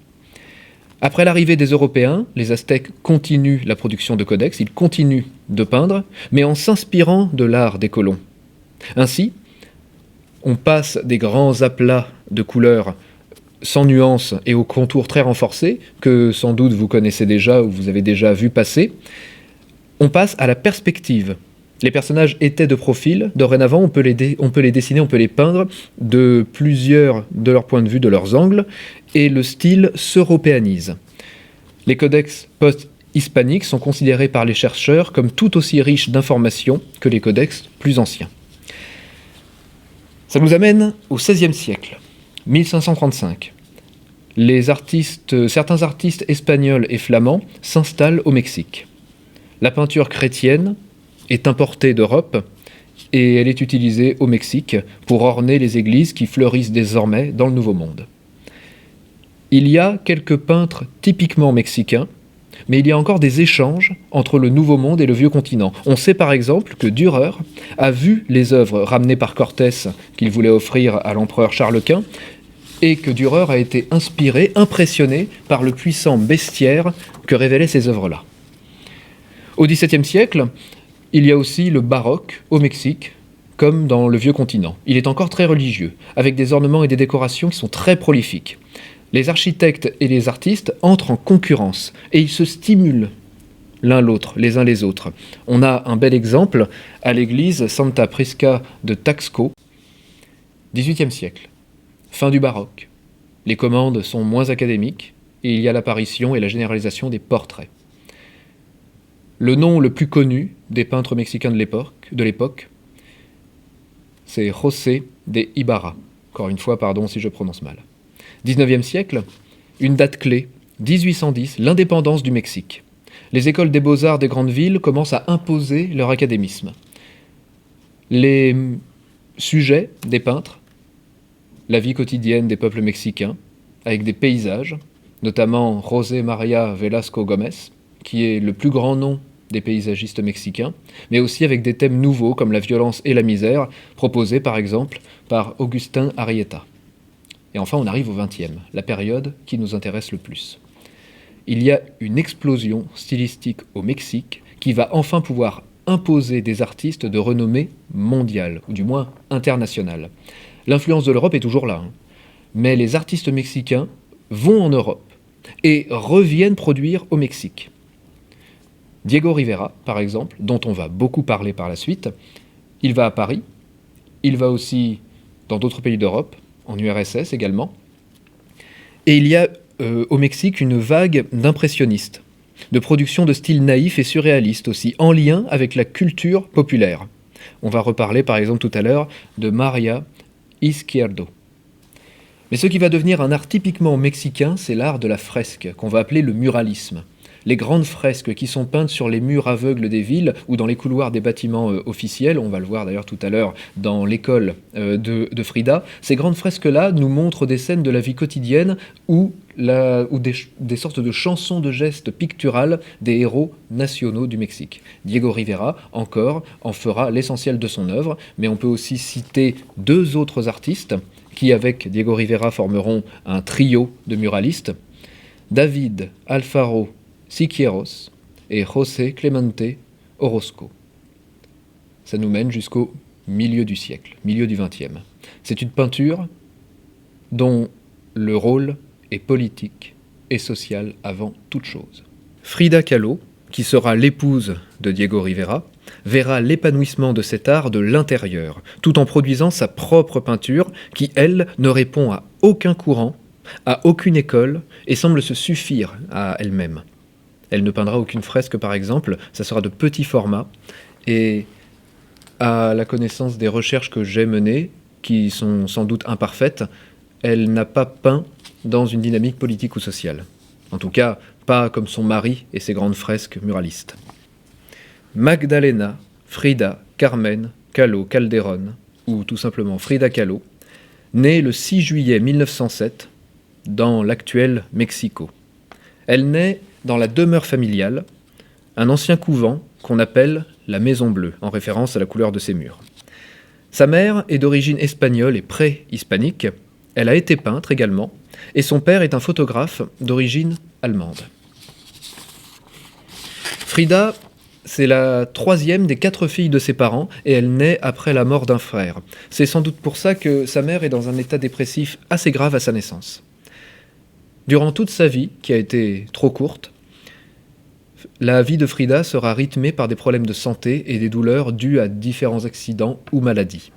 A: Après l'arrivée des Européens, les Aztèques continuent la production de codex, ils continuent de peindre, mais en s'inspirant de l'art des colons. Ainsi, on passe des grands aplats de couleurs sans nuances et aux contours très renforcés, que sans doute vous connaissez déjà ou vous avez déjà vu passer. On passe à la perspective. Les personnages étaient de profil, dorénavant on peut les dessiner, on peut les peindre de plusieurs de leurs points de vue, de leurs angles, et le style s'européanise. Les codex post-hispaniques sont considérés par les chercheurs comme tout aussi riches d'informations que les codex plus anciens. Ça nous amène au XVIe siècle, 1535. Certains artistes espagnols et flamands s'installent au Mexique. La peinture chrétienne est importée d'Europe et elle est utilisée au Mexique pour orner les églises qui fleurissent désormais dans le Nouveau Monde. Il y a quelques peintres typiquement mexicains, mais il y a encore des échanges entre le Nouveau Monde et le Vieux Continent. On sait par exemple que Dürer a vu les œuvres ramenées par Cortés qu'il voulait offrir à l'empereur Charles Quint, et que Dürer a été inspiré, impressionné par le puissant bestiaire que révélaient ces œuvres-là. Au XVIIe siècle, il y a aussi le baroque au Mexique, comme dans le Vieux Continent. Il est encore très religieux, avec des ornements et des décorations qui sont très prolifiques. Les architectes et les artistes entrent en concurrence, et ils se stimulent l'un l'autre, les uns les autres. On a un bel exemple à l'église Santa Prisca de Taxco, XVIIIe siècle, fin du baroque. Les commandes sont moins académiques, et il y a l'apparition et la généralisation des portraits. Le nom le plus connu des peintres mexicains de l'époque, c'est José de Ibarra. Encore une fois, pardon si je prononce mal. 19e siècle, une date clé, 1810, l'indépendance du Mexique. Les écoles des beaux-arts des grandes villes commencent à imposer leur académisme. Les sujets des peintres, la vie quotidienne des peuples mexicains, avec des paysages, notamment José María Velasco Gómez, qui est le plus grand nom des paysagistes mexicains, mais aussi avec des thèmes nouveaux comme la violence et la misère, proposés par exemple par Agustín Arrieta. Et enfin, on arrive au XXe, la période qui nous intéresse le plus. Il y a une explosion stylistique au Mexique qui va enfin pouvoir imposer des artistes de renommée mondiale, ou du moins internationale. L'influence de l'Europe est toujours là, mais les artistes mexicains vont en Europe et reviennent produire au Mexique. Diego Rivera, par exemple, dont on va beaucoup parler par la suite, il va à Paris, il va aussi dans d'autres pays d'Europe, en URSS également, et il y a au Mexique une vague d'impressionnistes, de production de style naïf et surréaliste aussi, en lien avec la culture populaire. On va reparler par exemple tout à l'heure de María Izquierdo. Mais ce qui va devenir un art typiquement mexicain, c'est l'art de la fresque, qu'on va appeler le muralisme. Les grandes fresques qui sont peintes sur les murs aveugles des villes ou dans les couloirs des bâtiments officiels, on va le voir d'ailleurs tout à l'heure dans l'école de Frida, ces grandes fresques-là nous montrent des scènes de la vie quotidienne ou des sortes de chansons de gestes picturales des héros nationaux du Mexique. Diego Rivera, encore, en fera l'essentiel de son œuvre, mais on peut aussi citer deux autres artistes qui, avec Diego Rivera, formeront un trio de muralistes, David Alfaro Siqueiros et José Clemente Orozco. Ça nous mène jusqu'au milieu du siècle, milieu du XXe. C'est une peinture dont le rôle est politique et social avant toute chose. Frida Kahlo, qui sera l'épouse de Diego Rivera, verra l'épanouissement de cet art de l'intérieur, tout en produisant sa propre peinture qui, elle, ne répond à aucun courant, à aucune école et semble se suffire à elle-même. Elle ne peindra aucune fresque, par exemple, ça sera de petits formats. Et à la connaissance des recherches que j'ai menées, qui sont sans doute imparfaites, elle n'a pas peint dans une dynamique politique ou sociale. En tout cas, pas comme son mari et ses grandes fresques muralistes. Magdalena Frida Carmen Kahlo Calderón, ou tout simplement Frida Kahlo, née le 6 juillet 1907 dans l'actuel Mexico. Elle naît dans la demeure familiale, un ancien couvent qu'on appelle la Maison Bleue, en référence à la couleur de ses murs. Sa mère est d'origine espagnole et pré-hispanique, elle a été peintre également, et son père est un photographe d'origine allemande. Frida, c'est la troisième des 4 filles de ses parents et elle naît après la mort d'un frère. C'est sans doute pour ça que sa mère est dans un état dépressif assez grave à sa naissance. Durant toute sa vie, qui a été trop courte, la vie de Frida sera rythmée par des problèmes de santé et des douleurs dues à différents accidents ou maladies.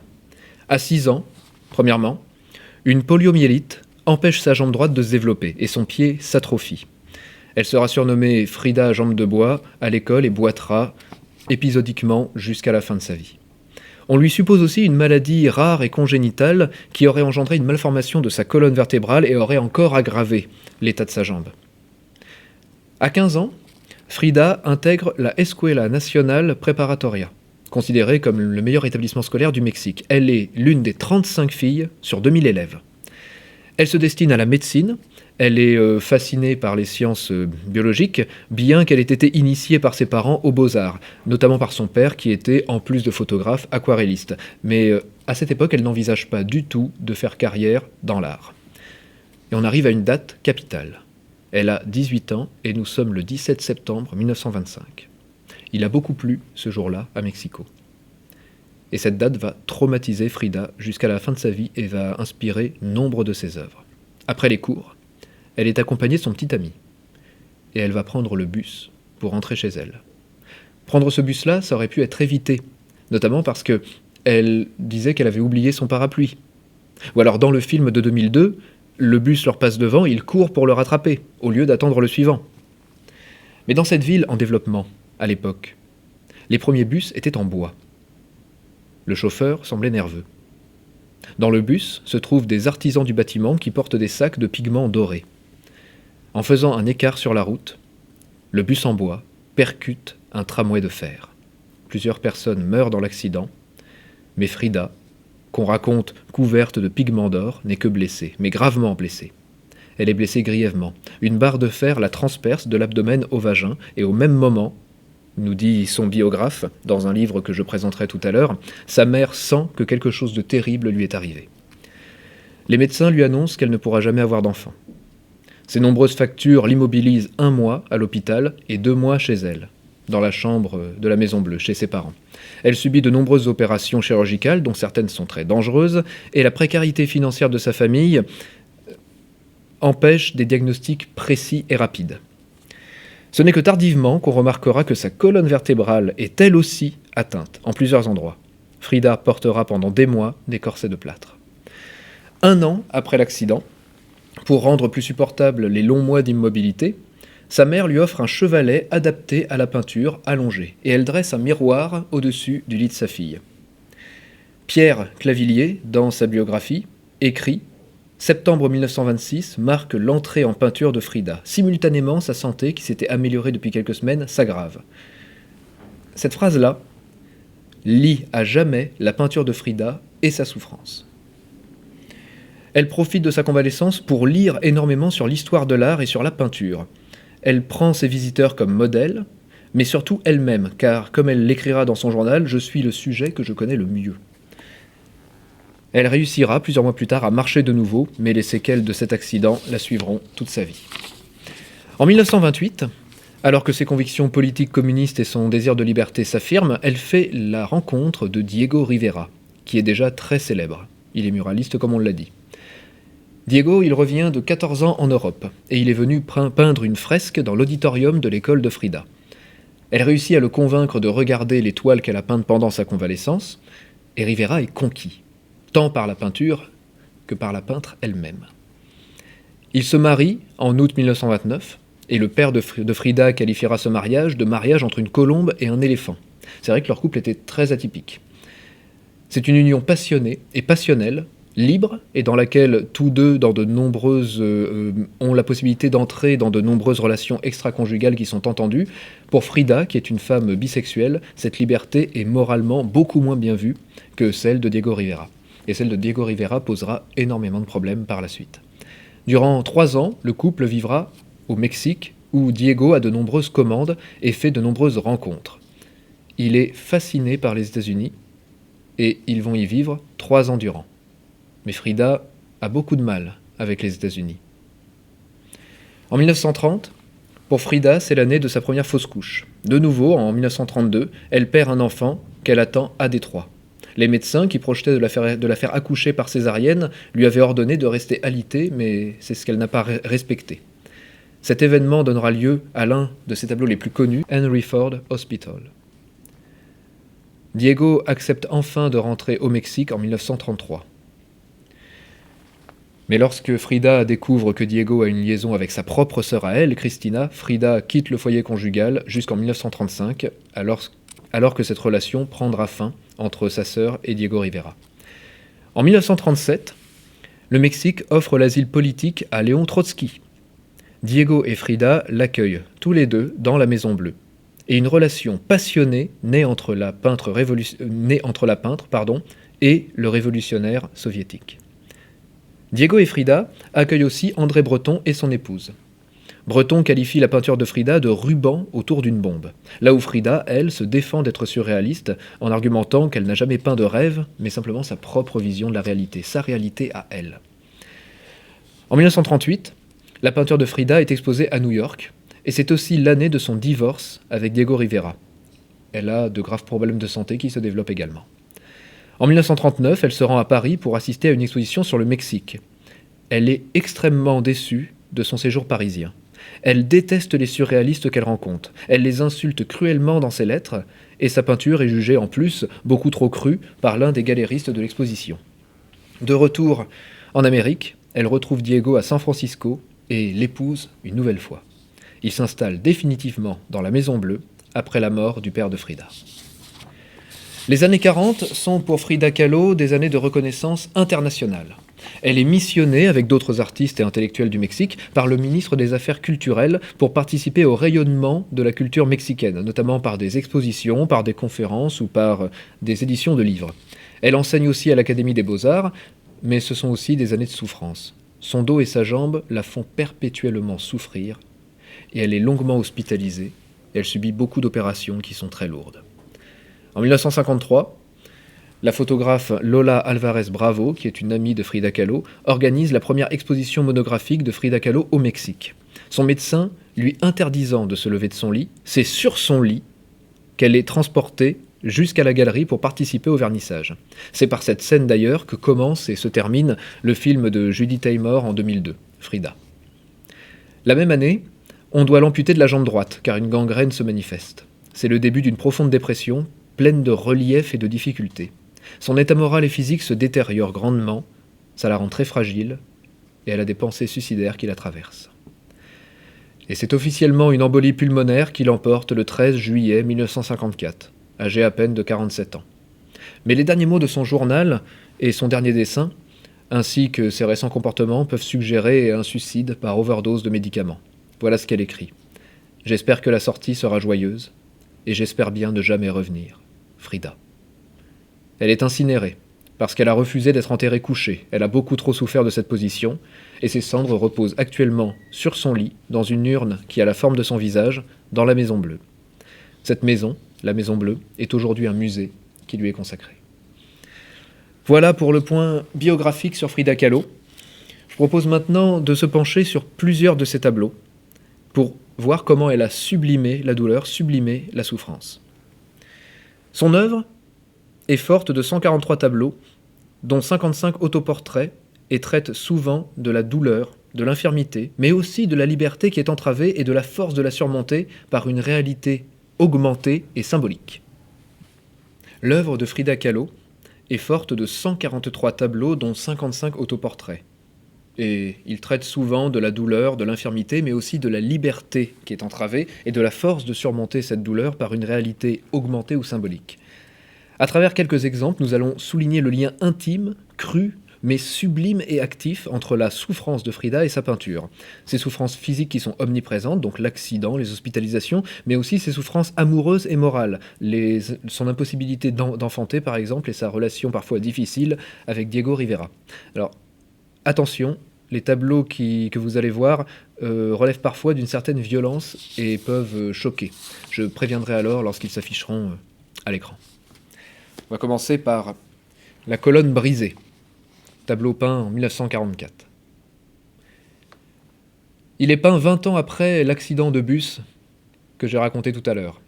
A: À 6 ans, premièrement, une poliomyélite empêche sa jambe droite de se développer et son pied s'atrophie. Elle sera surnommée Frida jambe de bois à l'école et boitera épisodiquement jusqu'à la fin de sa vie. On lui suppose aussi une maladie rare et congénitale qui aurait engendré une malformation de sa colonne vertébrale et aurait encore aggravé l'état de sa jambe. À 15 ans, Frida intègre la Escuela Nacional Preparatoria, considérée comme le meilleur établissement scolaire du Mexique. Elle est l'une des 35 filles sur 2000 élèves. Elle se destine à la médecine. Elle est fascinée par les sciences biologiques, bien qu'elle ait été initiée par ses parents aux beaux-arts, notamment par son père qui était, en plus de photographe, aquarelliste. Mais à cette époque, elle n'envisage pas du tout de faire carrière dans l'art. Et on arrive à une date capitale. Elle a 18 ans et nous sommes le 17 septembre 1925. Il a beaucoup plu ce jour-là à Mexico. Et cette date va traumatiser Frida jusqu'à la fin de sa vie et va inspirer nombre de ses œuvres. Après les cours, elle est accompagnée de son petit ami. Et elle va prendre le bus pour rentrer chez elle. Prendre ce bus-là, ça aurait pu être évité, notamment parce que elle disait qu'elle avait oublié son parapluie. Ou alors dans le film de 2002, le bus leur passe devant, ils courent pour le rattraper, au lieu d'attendre le suivant. Mais dans cette ville en développement, à l'époque, les premiers bus étaient en bois. Le chauffeur semblait nerveux. Dans le bus se trouvent des artisans du bâtiment qui portent des sacs de pigments dorés. En faisant un écart sur la route, le bus en bois percute un tramway de fer. Plusieurs personnes meurent dans l'accident, mais Frida, qu'on raconte couverte de pigments d'or, n'est que blessée, mais gravement blessée. Elle est blessée grièvement. Une barre de fer la transperce de l'abdomen au vagin, et au même moment, nous dit son biographe, dans un livre que je présenterai tout à l'heure, sa mère sent que quelque chose de terrible lui est arrivé. Les médecins lui annoncent qu'elle ne pourra jamais avoir d'enfant. Ses nombreuses factures l'immobilisent 1 mois à l'hôpital et 2 mois chez elle, dans la chambre de la Maison Bleue, chez ses parents. Elle subit de nombreuses opérations chirurgicales, dont certaines sont très dangereuses, et la précarité financière de sa famille empêche des diagnostics précis et rapides. Ce n'est que tardivement qu'on remarquera que sa colonne vertébrale est elle aussi atteinte, en plusieurs endroits. Frida portera pendant des mois des corsets de plâtre. 1 an après l'accident, pour rendre plus supportables les longs mois d'immobilité, sa mère lui offre un chevalet adapté à la peinture allongé, et elle dresse un miroir au-dessus du lit de sa fille. Pierre Clavillier, dans sa biographie, écrit « Septembre 1926 marque l'entrée en peinture de Frida. Simultanément, sa santé, qui s'était améliorée depuis quelques semaines, s'aggrave. » Cette phrase-là lie à jamais la peinture de Frida et sa souffrance. Elle profite de sa convalescence pour lire énormément sur l'histoire de l'art et sur la peinture. Elle prend ses visiteurs comme modèles, mais surtout elle-même, car, comme elle l'écrira dans son journal, « Je suis le sujet que je connais le mieux ». Elle réussira plusieurs mois plus tard à marcher de nouveau, mais les séquelles de cet accident la suivront toute sa vie. En 1928, alors que ses convictions politiques communistes et son désir de liberté s'affirment, elle fait la rencontre de Diego Rivera, qui est déjà très célèbre. Il est muraliste comme on l'a dit. Diego, il revient de 14 ans en Europe, et il est venu peindre une fresque dans l'auditorium de l'école de Frida. Elle réussit à le convaincre de regarder les toiles qu'elle a peintes pendant sa convalescence, et Rivera est conquis, tant par la peinture que par la peintre elle-même. Il se marie en août 1929, et le père de Frida qualifiera ce mariage de mariage entre une colombe et un éléphant. C'est vrai que leur couple était très atypique. C'est une union passionnée et passionnelle, libre, et dans laquelle tous deux ont la possibilité d'entrer dans de nombreuses relations extra-conjugales qui sont entendues. Pour Frida, qui est une femme bisexuelle, cette liberté est moralement beaucoup moins bien vue que celle de Diego Rivera. Et celle de Diego Rivera posera énormément de problèmes par la suite. Durant 3 ans, le couple vivra au Mexique, où Diego a de nombreuses commandes et fait de nombreuses rencontres. Il est fasciné par les États-Unis, et ils vont y vivre 3 ans durant. Mais Frida a beaucoup de mal avec les États-Unis. En 1930, pour Frida, c'est l'année de sa première fausse couche. De nouveau, en 1932, elle perd un enfant qu'elle attend à Détroit. Les médecins qui projetaient de la faire accoucher par césarienne lui avaient ordonné de rester alitée, mais c'est ce qu'elle n'a pas respecté. Cet événement donnera lieu à l'un de ses tableaux les plus connus, Henry Ford Hospital. Diego accepte enfin de rentrer au Mexique en 1933. Mais lorsque Frida découvre que Diego a une liaison avec sa propre sœur à elle, Cristina, Frida quitte le foyer conjugal jusqu'en 1935, alors que cette relation prendra fin entre sa sœur et Diego Rivera. En 1937, le Mexique offre l'asile politique à Léon Trotsky. Diego et Frida l'accueillent tous les deux dans la Maison Bleue. Et une relation passionnée naît entre la peintre et le révolutionnaire soviétique. Diego et Frida accueillent aussi André Breton et son épouse. Breton qualifie la peinture de Frida de ruban autour d'une bombe, là où Frida, elle, se défend d'être surréaliste en argumentant qu'elle n'a jamais peint de rêve, mais simplement sa propre vision de la réalité, sa réalité à elle. En 1938, la peinture de Frida est exposée à New York, et c'est aussi l'année de son divorce avec Diego Rivera. Elle a de graves problèmes de santé qui se développent également. En 1939, elle se rend à Paris pour assister à une exposition sur le Mexique. Elle est extrêmement déçue de son séjour parisien. Elle déteste les surréalistes qu'elle rencontre. Elle les insulte cruellement dans ses lettres, et sa peinture est jugée en plus beaucoup trop crue par l'un des galéristes de l'exposition. De retour en Amérique, elle retrouve Diego à San Francisco et l'épouse une nouvelle fois. Il s'installe définitivement dans la Maison Bleue après la mort du père de Frida. Les années 40 sont pour Frida Kahlo des années de reconnaissance internationale. Elle est missionnée avec d'autres artistes et intellectuels du Mexique par le ministre des Affaires culturelles pour participer au rayonnement de la culture mexicaine, notamment par des expositions, par des conférences ou par des éditions de livres. Elle enseigne aussi à l'Académie des Beaux-Arts, mais ce sont aussi des années de souffrance. Son dos et sa jambe la font perpétuellement souffrir, et elle est longuement hospitalisée, et elle subit beaucoup d'opérations qui sont très lourdes. En 1953, la photographe Lola Alvarez Bravo, qui est une amie de Frida Kahlo, organise la première exposition monographique de Frida Kahlo au Mexique. Son médecin lui interdisant de se lever de son lit, c'est sur son lit qu'elle est transportée jusqu'à la galerie pour participer au vernissage. C'est par cette scène d'ailleurs que commence et se termine le film de Judy Taymor en 2002, Frida. La même année, on doit l'amputer de la jambe droite, car une gangrène se manifeste. C'est le début d'une profonde dépression, pleine de relief et de difficultés. Son état moral et physique se détériore grandement, ça la rend très fragile, et elle a des pensées suicidaires qui la traversent. Et c'est officiellement une embolie pulmonaire qui l'emporte le 13 juillet 1954, âgée à peine de 47 ans. Mais les derniers mots de son journal et son dernier dessin, ainsi que ses récents comportements, peuvent suggérer un suicide par overdose de médicaments. Voilà ce qu'elle écrit. « J'espère que la sortie sera joyeuse, et j'espère bien ne jamais revenir. Frida. » Elle est incinérée, parce qu'elle a refusé d'être enterrée couchée. Elle a beaucoup trop souffert de cette position, et ses cendres reposent actuellement sur son lit, dans une urne qui a la forme de son visage, dans la Maison Bleue. Cette maison, la Maison Bleue, est aujourd'hui un musée qui lui est consacré. Voilà pour le point biographique sur Frida Kahlo. Je propose maintenant de se pencher sur plusieurs de ses tableaux, pour voir comment elle a sublimé la douleur, sublimé la souffrance. Son œuvre est forte de 143 tableaux, dont 55 autoportraits, et traite souvent de la douleur, de l'infirmité, mais aussi de la liberté qui est entravée et de la force de la surmonter par une réalité augmentée et symbolique. L'œuvre de Frida Kahlo est forte de 143 tableaux, dont 55 autoportraits. Et il traite souvent de la douleur, de l'infirmité, mais aussi de la liberté qui est entravée et de la force de surmonter cette douleur par une réalité augmentée ou symbolique. À travers quelques exemples, nous allons souligner le lien intime, cru, mais sublime et actif entre la souffrance de Frida et sa peinture. Ses souffrances physiques qui sont omniprésentes, donc l'accident, les hospitalisations, mais aussi ses souffrances amoureuses et morales, son impossibilité d'enfanter par exemple, et sa relation parfois difficile avec Diego Rivera. Alors, attention, les tableaux que vous allez voir relèvent parfois d'une certaine violence et peuvent choquer. Je préviendrai alors lorsqu'ils s'afficheront à l'écran. On va commencer par La colonne brisée, tableau peint en 1944. Il est peint 20 ans après l'accident de bus que j'ai raconté tout à l'heure.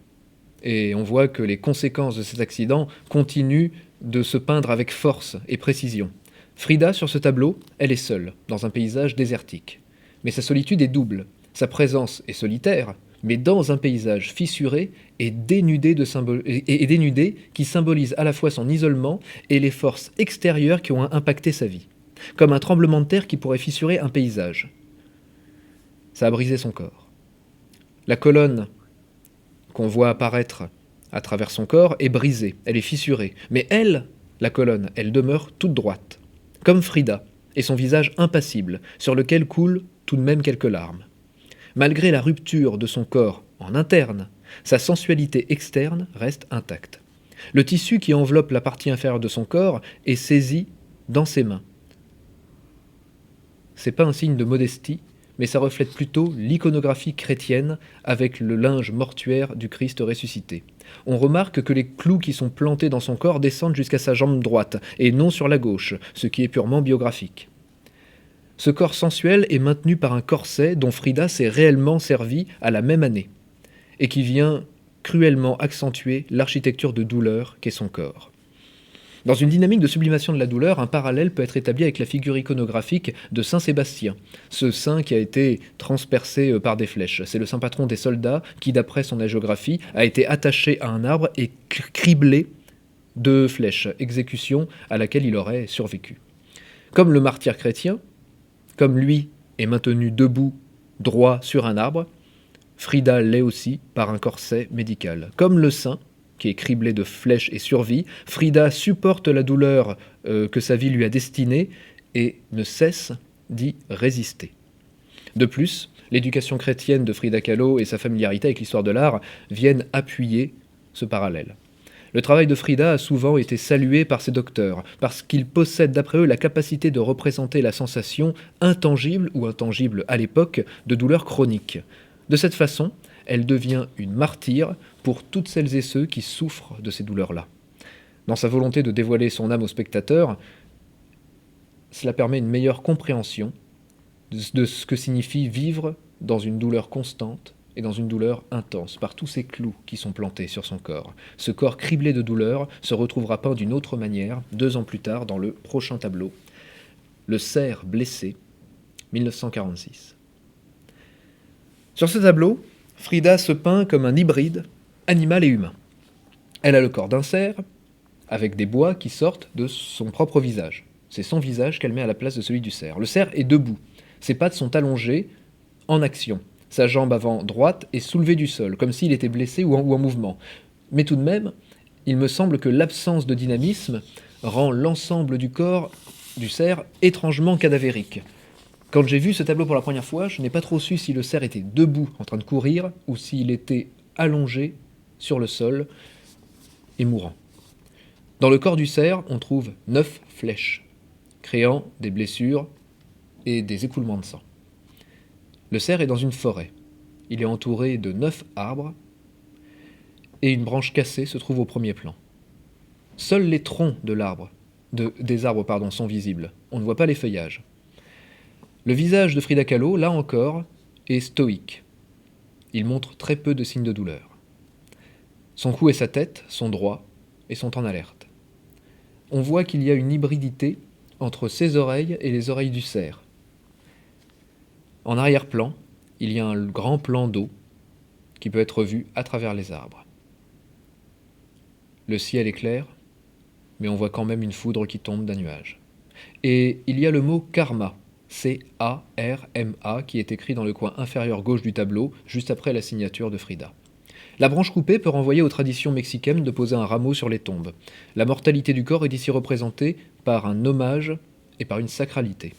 A: Et on voit que les conséquences de cet accident continuent de se peindre avec force et précision. Frida, sur ce tableau, elle est seule, dans un paysage désertique. Mais sa solitude est double. Sa présence est solitaire, mais dans un paysage fissuré et dénudé, qui symbolise à la fois son isolement et les forces extérieures qui ont impacté sa vie. Comme un tremblement de terre qui pourrait fissurer un paysage. Ça a brisé son corps. La colonne qu'on voit apparaître à travers son corps est brisée, elle est fissurée. Mais elle, la colonne, elle demeure toute droite, comme Frida, et son visage impassible, sur lequel coulent tout de même quelques larmes. Malgré la rupture de son corps en interne, sa sensualité externe reste intacte. Le tissu qui enveloppe la partie inférieure de son corps est saisi dans ses mains. C'est pas un signe de modestie, mais ça reflète plutôt l'iconographie chrétienne avec le linge mortuaire du Christ ressuscité. On remarque que les clous qui sont plantés dans son corps descendent jusqu'à sa jambe droite, et non sur la gauche, ce qui est purement biographique. Ce corps sensuel est maintenu par un corset dont Frida s'est réellement servi à la même année, et qui vient cruellement accentuer l'architecture de douleur qu'est son corps. Dans une dynamique de sublimation de la douleur, un parallèle peut être établi avec la figure iconographique de Saint Sébastien, ce saint qui a été transpercé par des flèches. C'est le saint patron des soldats qui, d'après son hagiographie, a été attaché à un arbre et criblé de flèches, exécution à laquelle il aurait survécu. Comme le martyr chrétien, comme lui est maintenu debout, droit sur un arbre, Frida l'est aussi par un corset médical. Comme le saint, qui est criblé de flèches et survit, Frida supporte la douleur que sa vie lui a destinée et ne cesse d'y résister. De plus, l'éducation chrétienne de Frida Kahlo et sa familiarité avec l'histoire de l'art viennent appuyer ce parallèle. Le travail de Frida a souvent été salué par ses docteurs, parce qu'il possède d'après eux la capacité de représenter la sensation intangible ou intangible à l'époque de douleur chronique. De cette façon, elle devient une martyre pour toutes celles et ceux qui souffrent de ces douleurs-là. Dans sa volonté de dévoiler son âme au spectateur, cela permet une meilleure compréhension de ce que signifie vivre dans une douleur constante et dans une douleur intense, par tous ces clous qui sont plantés sur son corps. Ce corps criblé de douleur se retrouvera peint d'une autre manière 2 ans plus tard dans le prochain tableau, Le cerf blessé, 1946. Sur ce tableau, Frida se peint comme un hybride animal et humain. Elle a le corps d'un cerf, avec des bois qui sortent de son propre visage. C'est son visage qu'elle met à la place de celui du cerf. Le cerf est debout. Ses pattes sont allongées, en action. Sa jambe avant droite est soulevée du sol, comme s'il était blessé ou en mouvement. Mais tout de même, il me semble que l'absence de dynamisme rend l'ensemble du corps du cerf étrangement cadavérique. Quand j'ai vu ce tableau pour la première fois, je n'ai pas trop su si le cerf était debout en train de courir ou s'il était allongé sur le sol et mourant. Dans le corps du cerf, on trouve 9 flèches, créant des blessures et des écoulements de sang. Le cerf est dans une forêt. Il est entouré de 9 arbres et une branche cassée se trouve au premier plan. Seuls les troncs des arbres sont visibles. On ne voit pas les feuillages. Le visage de Frida Kahlo, là encore, est stoïque. Il montre très peu de signes de douleur. Son cou et sa tête sont droits et sont en alerte. On voit qu'il y a une hybridité entre ses oreilles et les oreilles du cerf. En arrière-plan, il y a un grand plan d'eau qui peut être vu à travers les arbres. Le ciel est clair, mais on voit quand même une foudre qui tombe d'un nuage. Et il y a le mot karma, C-A-R-M-A, qui est écrit dans le coin inférieur gauche du tableau, juste après la signature de Frida. La branche coupée peut renvoyer aux traditions mexicaines de poser un rameau sur les tombes. La mortalité du corps est ici représentée par un hommage et par une sacralité.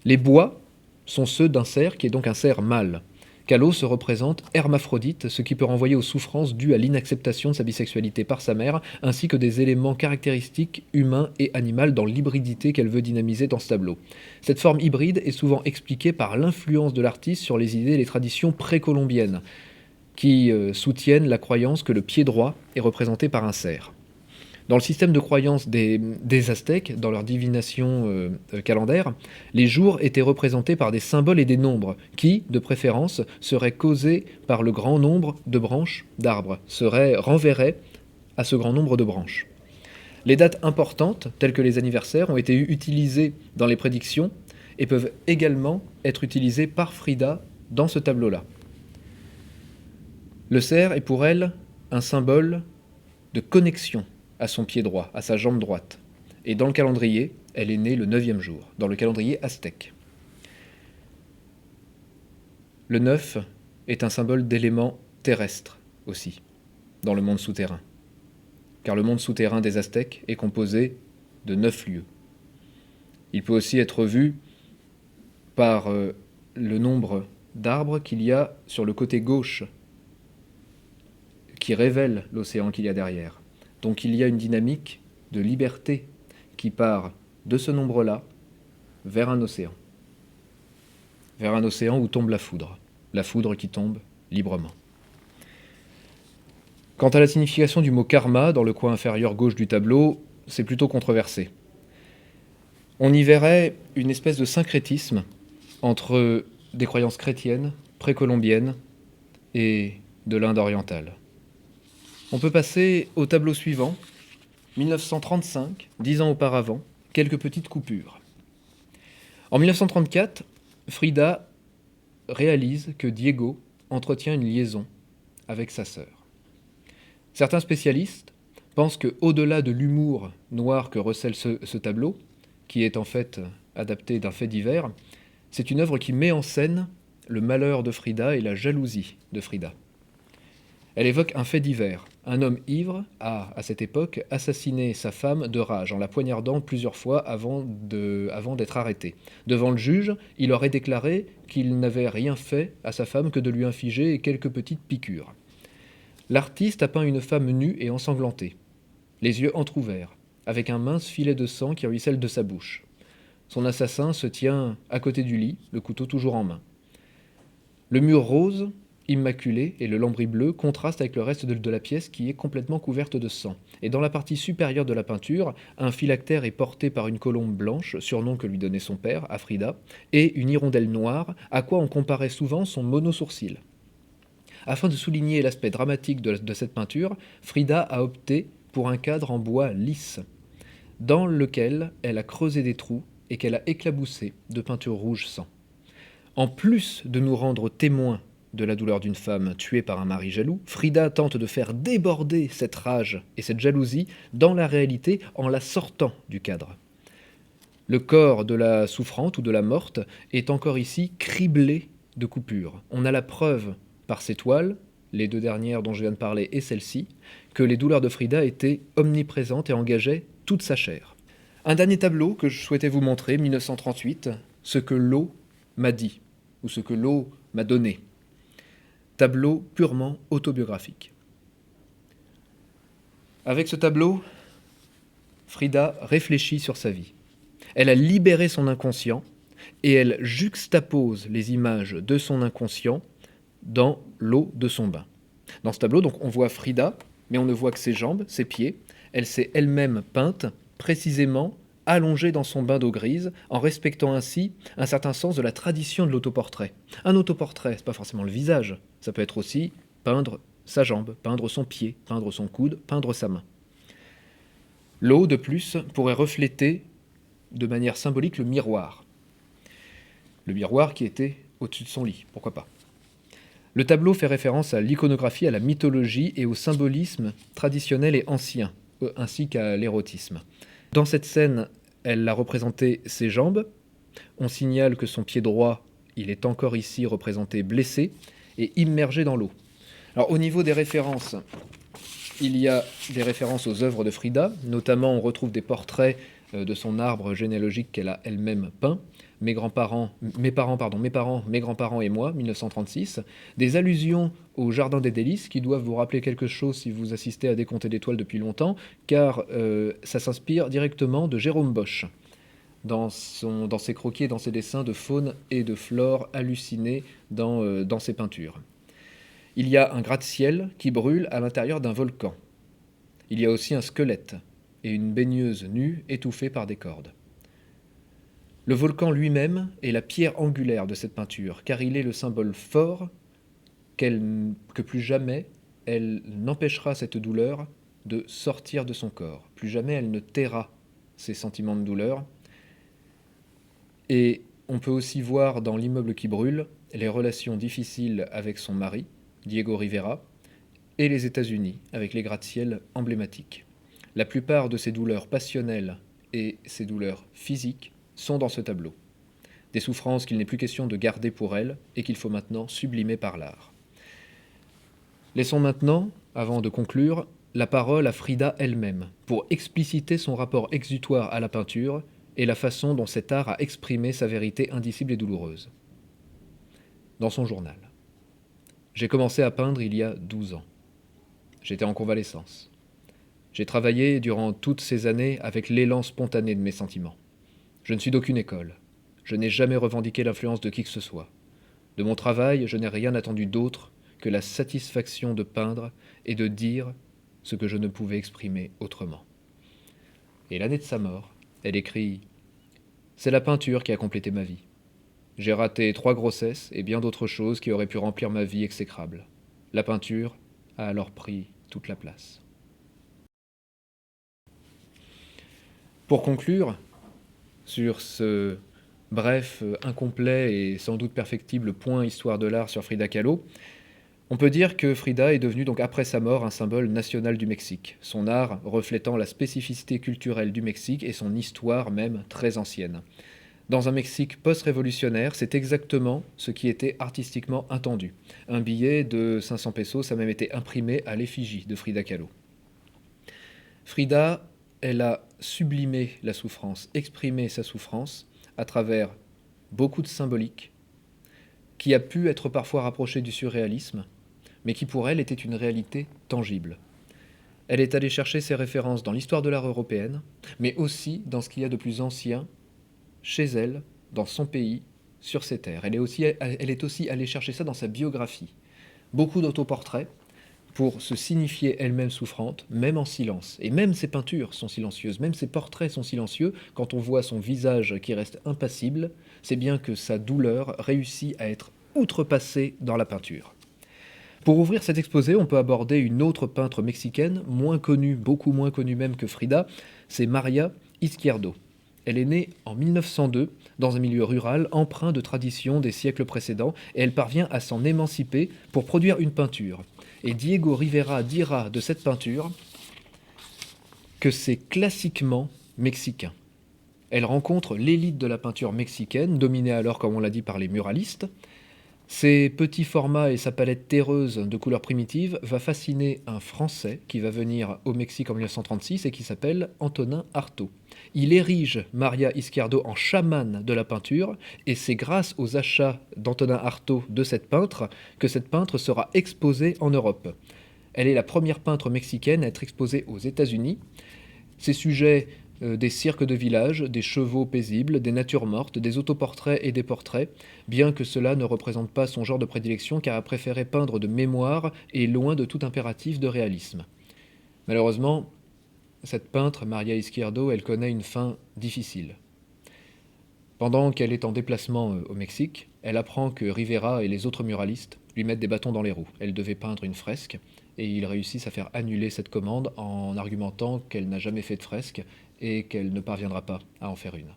A: Les bois sont ceux d'un cerf qui est donc un cerf mâle. Kahlo se représente hermaphrodite, ce qui peut renvoyer aux souffrances dues à l'inacceptation de sa bisexualité par sa mère, ainsi que des éléments caractéristiques humains et animaux dans l'hybridité qu'elle veut dynamiser dans ce tableau. Cette forme hybride est souvent expliquée par l'influence de l'artiste sur les idées et les traditions précolombiennes, qui soutiennent la croyance que le pied droit est représenté par un cerf. Dans le système de croyance des Aztèques, dans leur divination calendaire, les jours étaient représentés par des symboles et des nombres qui, de préférence, seraient causés par le grand nombre de branches d'arbres, renverraient à ce grand nombre de branches. Les dates importantes, telles que les anniversaires, ont été utilisées dans les prédictions et peuvent également être utilisées par Frida dans ce tableau-là. Le cerf est pour elle un symbole de connexion à son pied droit, à sa jambe droite. Et dans le calendrier, elle est née le 9e jour, dans le calendrier aztèque. Le 9 est un symbole d'élément terrestre aussi, dans le monde souterrain. Car le monde souterrain des Aztèques est composé de 9 lieux. Il peut aussi être vu par le nombre d'arbres qu'il y a sur le côté gauche, qui révèle l'océan qu'il y a derrière. Donc il y a une dynamique de liberté qui part de ce nombre-là vers un océan. Vers un océan où tombe la foudre qui tombe librement. Quant à la signification du mot karma, dans le coin inférieur gauche du tableau, c'est plutôt controversé. On y verrait une espèce de syncrétisme entre des croyances chrétiennes, précolombiennes et de l'Inde orientale. On peut passer au tableau suivant, 1935, 10 ans auparavant, quelques petites coupures. En 1934, Frida réalise que Diego entretient une liaison avec sa sœur. Certains spécialistes pensent qu'au-delà de l'humour noir que recèle ce tableau, qui est en fait adapté d'un fait divers, c'est une œuvre qui met en scène le malheur de Frida et la jalousie de Frida. Elle évoque un fait divers. Un homme ivre a, à cette époque, assassiné sa femme de rage en la poignardant plusieurs fois avant d'être arrêté. Devant le juge, il aurait déclaré qu'il n'avait rien fait à sa femme que de lui infliger quelques petites piqûres. L'artiste a peint une femme nue et ensanglantée, les yeux entr'ouverts, avec un mince filet de sang qui ruisselle de sa bouche. Son assassin se tient à côté du lit, le couteau toujours en main. Le mur rose, immaculé, et le lambris bleu contrastent avec le reste de la pièce qui est complètement couverte de sang. Et dans la partie supérieure de la peinture, un phylactère est porté par une colombe blanche, surnom que lui donnait son père, à Frida, et une hirondelle noire, à quoi on comparait souvent son monosourcil. Afin de souligner l'aspect dramatique de cette peinture, Frida a opté pour un cadre en bois lisse, dans lequel elle a creusé des trous et qu'elle a éclaboussé de peinture rouge sang. En plus de nous rendre témoins de la douleur d'une femme tuée par un mari jaloux, Frida tente de faire déborder cette rage et cette jalousie dans la réalité en la sortant du cadre. Le corps de la souffrante ou de la morte est encore ici criblé de coupures. On a la preuve par ces toiles, les deux dernières dont je viens de parler et celle-ci, que les douleurs de Frida étaient omniprésentes et engageaient toute sa chair. Un dernier tableau que je souhaitais vous montrer, 1938, ce que l'eau m'a dit, ou ce que l'eau m'a donné. Tableau purement autobiographique. Avec ce tableau, Frida réfléchit sur sa vie. Elle a libéré son inconscient et elle juxtapose les images de son inconscient dans l'eau de son bain. Dans ce tableau, donc, on voit Frida, mais on ne voit que ses jambes, ses pieds. Elle s'est elle-même peinte, précisément allongée dans son bain d'eau grise, en respectant ainsi un certain sens de la tradition de l'autoportrait. Un autoportrait, c'est pas forcément le visage, ça peut être aussi peindre sa jambe, peindre son pied, peindre son coude, peindre sa main. L'eau, de plus, pourrait refléter de manière symbolique le miroir. Le miroir qui était au-dessus de son lit, pourquoi pas. Le tableau fait référence à l'iconographie, à la mythologie et au symbolisme traditionnel et ancien, ainsi qu'à l'érotisme. Dans cette scène, elle a représenté ses jambes. On signale que son pied droit, il est encore ici représenté blessé et immergé dans l'eau. Alors au niveau des références, il y a des références aux œuvres de Frida, notamment on retrouve des portraits de son arbre généalogique qu'elle a elle-même peint, mes grands-parents, mes grands-parents et moi, 1936, des allusions au Jardin des Délices qui doivent vous rappeler quelque chose si vous assistez à Décompter l'étoile depuis longtemps, car ça s'inspire directement de Jérôme Bosch, dans ses croquis et dans ses dessins de faune et de flore hallucinés dans ses peintures. Il y a un gratte-ciel qui brûle à l'intérieur d'un volcan. Il y a aussi un squelette et une baigneuse nue étouffée par des cordes. Le volcan lui-même est la pierre angulaire de cette peinture, car il est le symbole fort que plus jamais elle n'empêchera cette douleur de sortir de son corps. Plus jamais elle ne taira ses sentiments de douleur. Et on peut aussi voir dans L'immeuble qui brûle les relations difficiles avec son mari, Diego Rivera, et les États-Unis, avec les gratte-ciel emblématiques. La plupart de ces douleurs passionnelles et ces douleurs physiques sont dans ce tableau. Des souffrances qu'il n'est plus question de garder pour elle et qu'il faut maintenant sublimer par l'art. Laissons maintenant, avant de conclure, la parole à Frida elle-même, pour expliciter son rapport exutoire à la peinture et la façon dont cet art a exprimé sa vérité indicible et douloureuse. Dans son journal. J'ai commencé à peindre il y a 12 ans. J'étais en convalescence. J'ai travaillé durant toutes ces années avec l'élan spontané de mes sentiments. Je ne suis d'aucune école. Je n'ai jamais revendiqué l'influence de qui que ce soit. De mon travail, je n'ai rien attendu d'autre que la satisfaction de peindre et de dire ce que je ne pouvais exprimer autrement. Et l'année de sa mort, elle écrit « C'est la peinture qui a complété ma vie. J'ai raté 3 grossesses et bien d'autres choses qui auraient pu remplir ma vie exécrable. La peinture a alors pris toute la place. » Pour conclure, sur ce bref, incomplet et sans doute perfectible point histoire de l'art sur Frida Kahlo, on peut dire que Frida est devenue donc après sa mort un symbole national du Mexique, son art reflétant la spécificité culturelle du Mexique et son histoire même très ancienne. Dans un Mexique post-révolutionnaire, c'est exactement ce qui était artistiquement attendu. Un billet de 500 pesos a même été imprimé à l'effigie de Frida Kahlo. Frida, elle a sublimé la souffrance, exprimé sa souffrance à travers beaucoup de symbolique, qui a pu être parfois rapproché du surréalisme, mais qui pour elle était une réalité tangible. Elle est allée chercher ses références dans l'histoire de l'art européenne, mais aussi dans ce qu'il y a de plus ancien chez elle, dans son pays, sur ses terres. Elle est aussi allée chercher ça dans sa biographie. Beaucoup d'autoportraits pour se signifier elle-même souffrante, même en silence. Et même ses peintures sont silencieuses, même ses portraits sont silencieux. Quand on voit son visage qui reste impassible, c'est bien que sa douleur réussit à être outrepassée dans la peinture. Pour ouvrir cet exposé, on peut aborder une autre peintre mexicaine, moins connue, beaucoup moins connue même que Frida, c'est María Izquierdo. Elle est née en 1902 dans un milieu rural empreint de traditions des siècles précédents et elle parvient à s'en émanciper pour produire une peinture. Et Diego Rivera dira de cette peinture que c'est classiquement mexicain. Elle rencontre l'élite de la peinture mexicaine, dominée alors, comme on l'a dit, par les muralistes. Ses petits formats et sa palette terreuse de couleurs primitives va fasciner un Français qui va venir au Mexique en 1936 et qui s'appelle Antonin Artaud. Il érige María Izquierdo en chamane de la peinture et c'est grâce aux achats d'Antonin Artaud de cette peintre que cette peintre sera exposée en Europe. Elle est la première peintre mexicaine à être exposée aux États-Unis. Ses sujets des cirques de village, des chevaux paisibles, des natures mortes, des autoportraits et des portraits, bien que cela ne représente pas son genre de prédilection car elle a préféré peindre de mémoire et loin de tout impératif de réalisme. Malheureusement, cette peintre, María Izquierdo, elle connaît une fin difficile. Pendant qu'elle est en déplacement au Mexique, elle apprend que Rivera et les autres muralistes lui mettent des bâtons dans les roues. Elle devait peindre une fresque et ils réussissent à faire annuler cette commande en argumentant qu'elle n'a jamais fait de fresque et qu'elle ne parviendra pas à en faire une.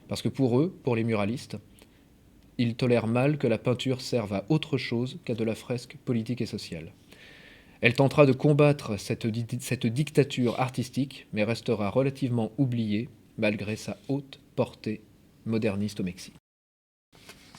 A: Parce que pour eux, pour les muralistes, ils tolèrent mal que la peinture serve à autre chose qu'à de la fresque politique et sociale. Elle tentera de combattre cette dictature artistique, mais restera relativement oubliée malgré sa haute portée moderniste au Mexique.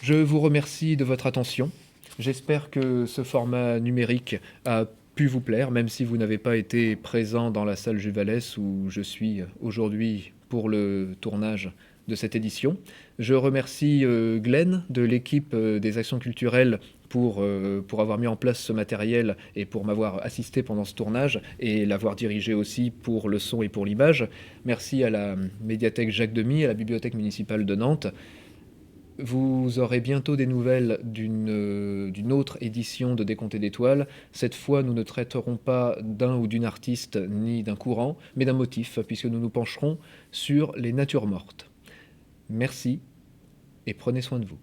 A: Je vous remercie de votre attention. J'espère que ce format numérique a pu vous plaire, même si vous n'avez pas été présent dans la salle Jules Vallès où je suis aujourd'hui pour le tournage de cette édition. Je remercie Glenn de l'équipe des Actions culturelles pour avoir mis en place ce matériel et pour m'avoir assisté pendant ce tournage et l'avoir dirigé aussi pour le son et pour l'image. Merci à la médiathèque Jacques Demy, à la bibliothèque municipale de Nantes. Vous aurez bientôt des nouvelles d'une autre édition de Décompté d'étoiles. Cette fois, nous ne traiterons pas d'un ou d'une artiste ni d'un courant, mais d'un motif, puisque nous nous pencherons sur les natures mortes. Merci et prenez soin de vous.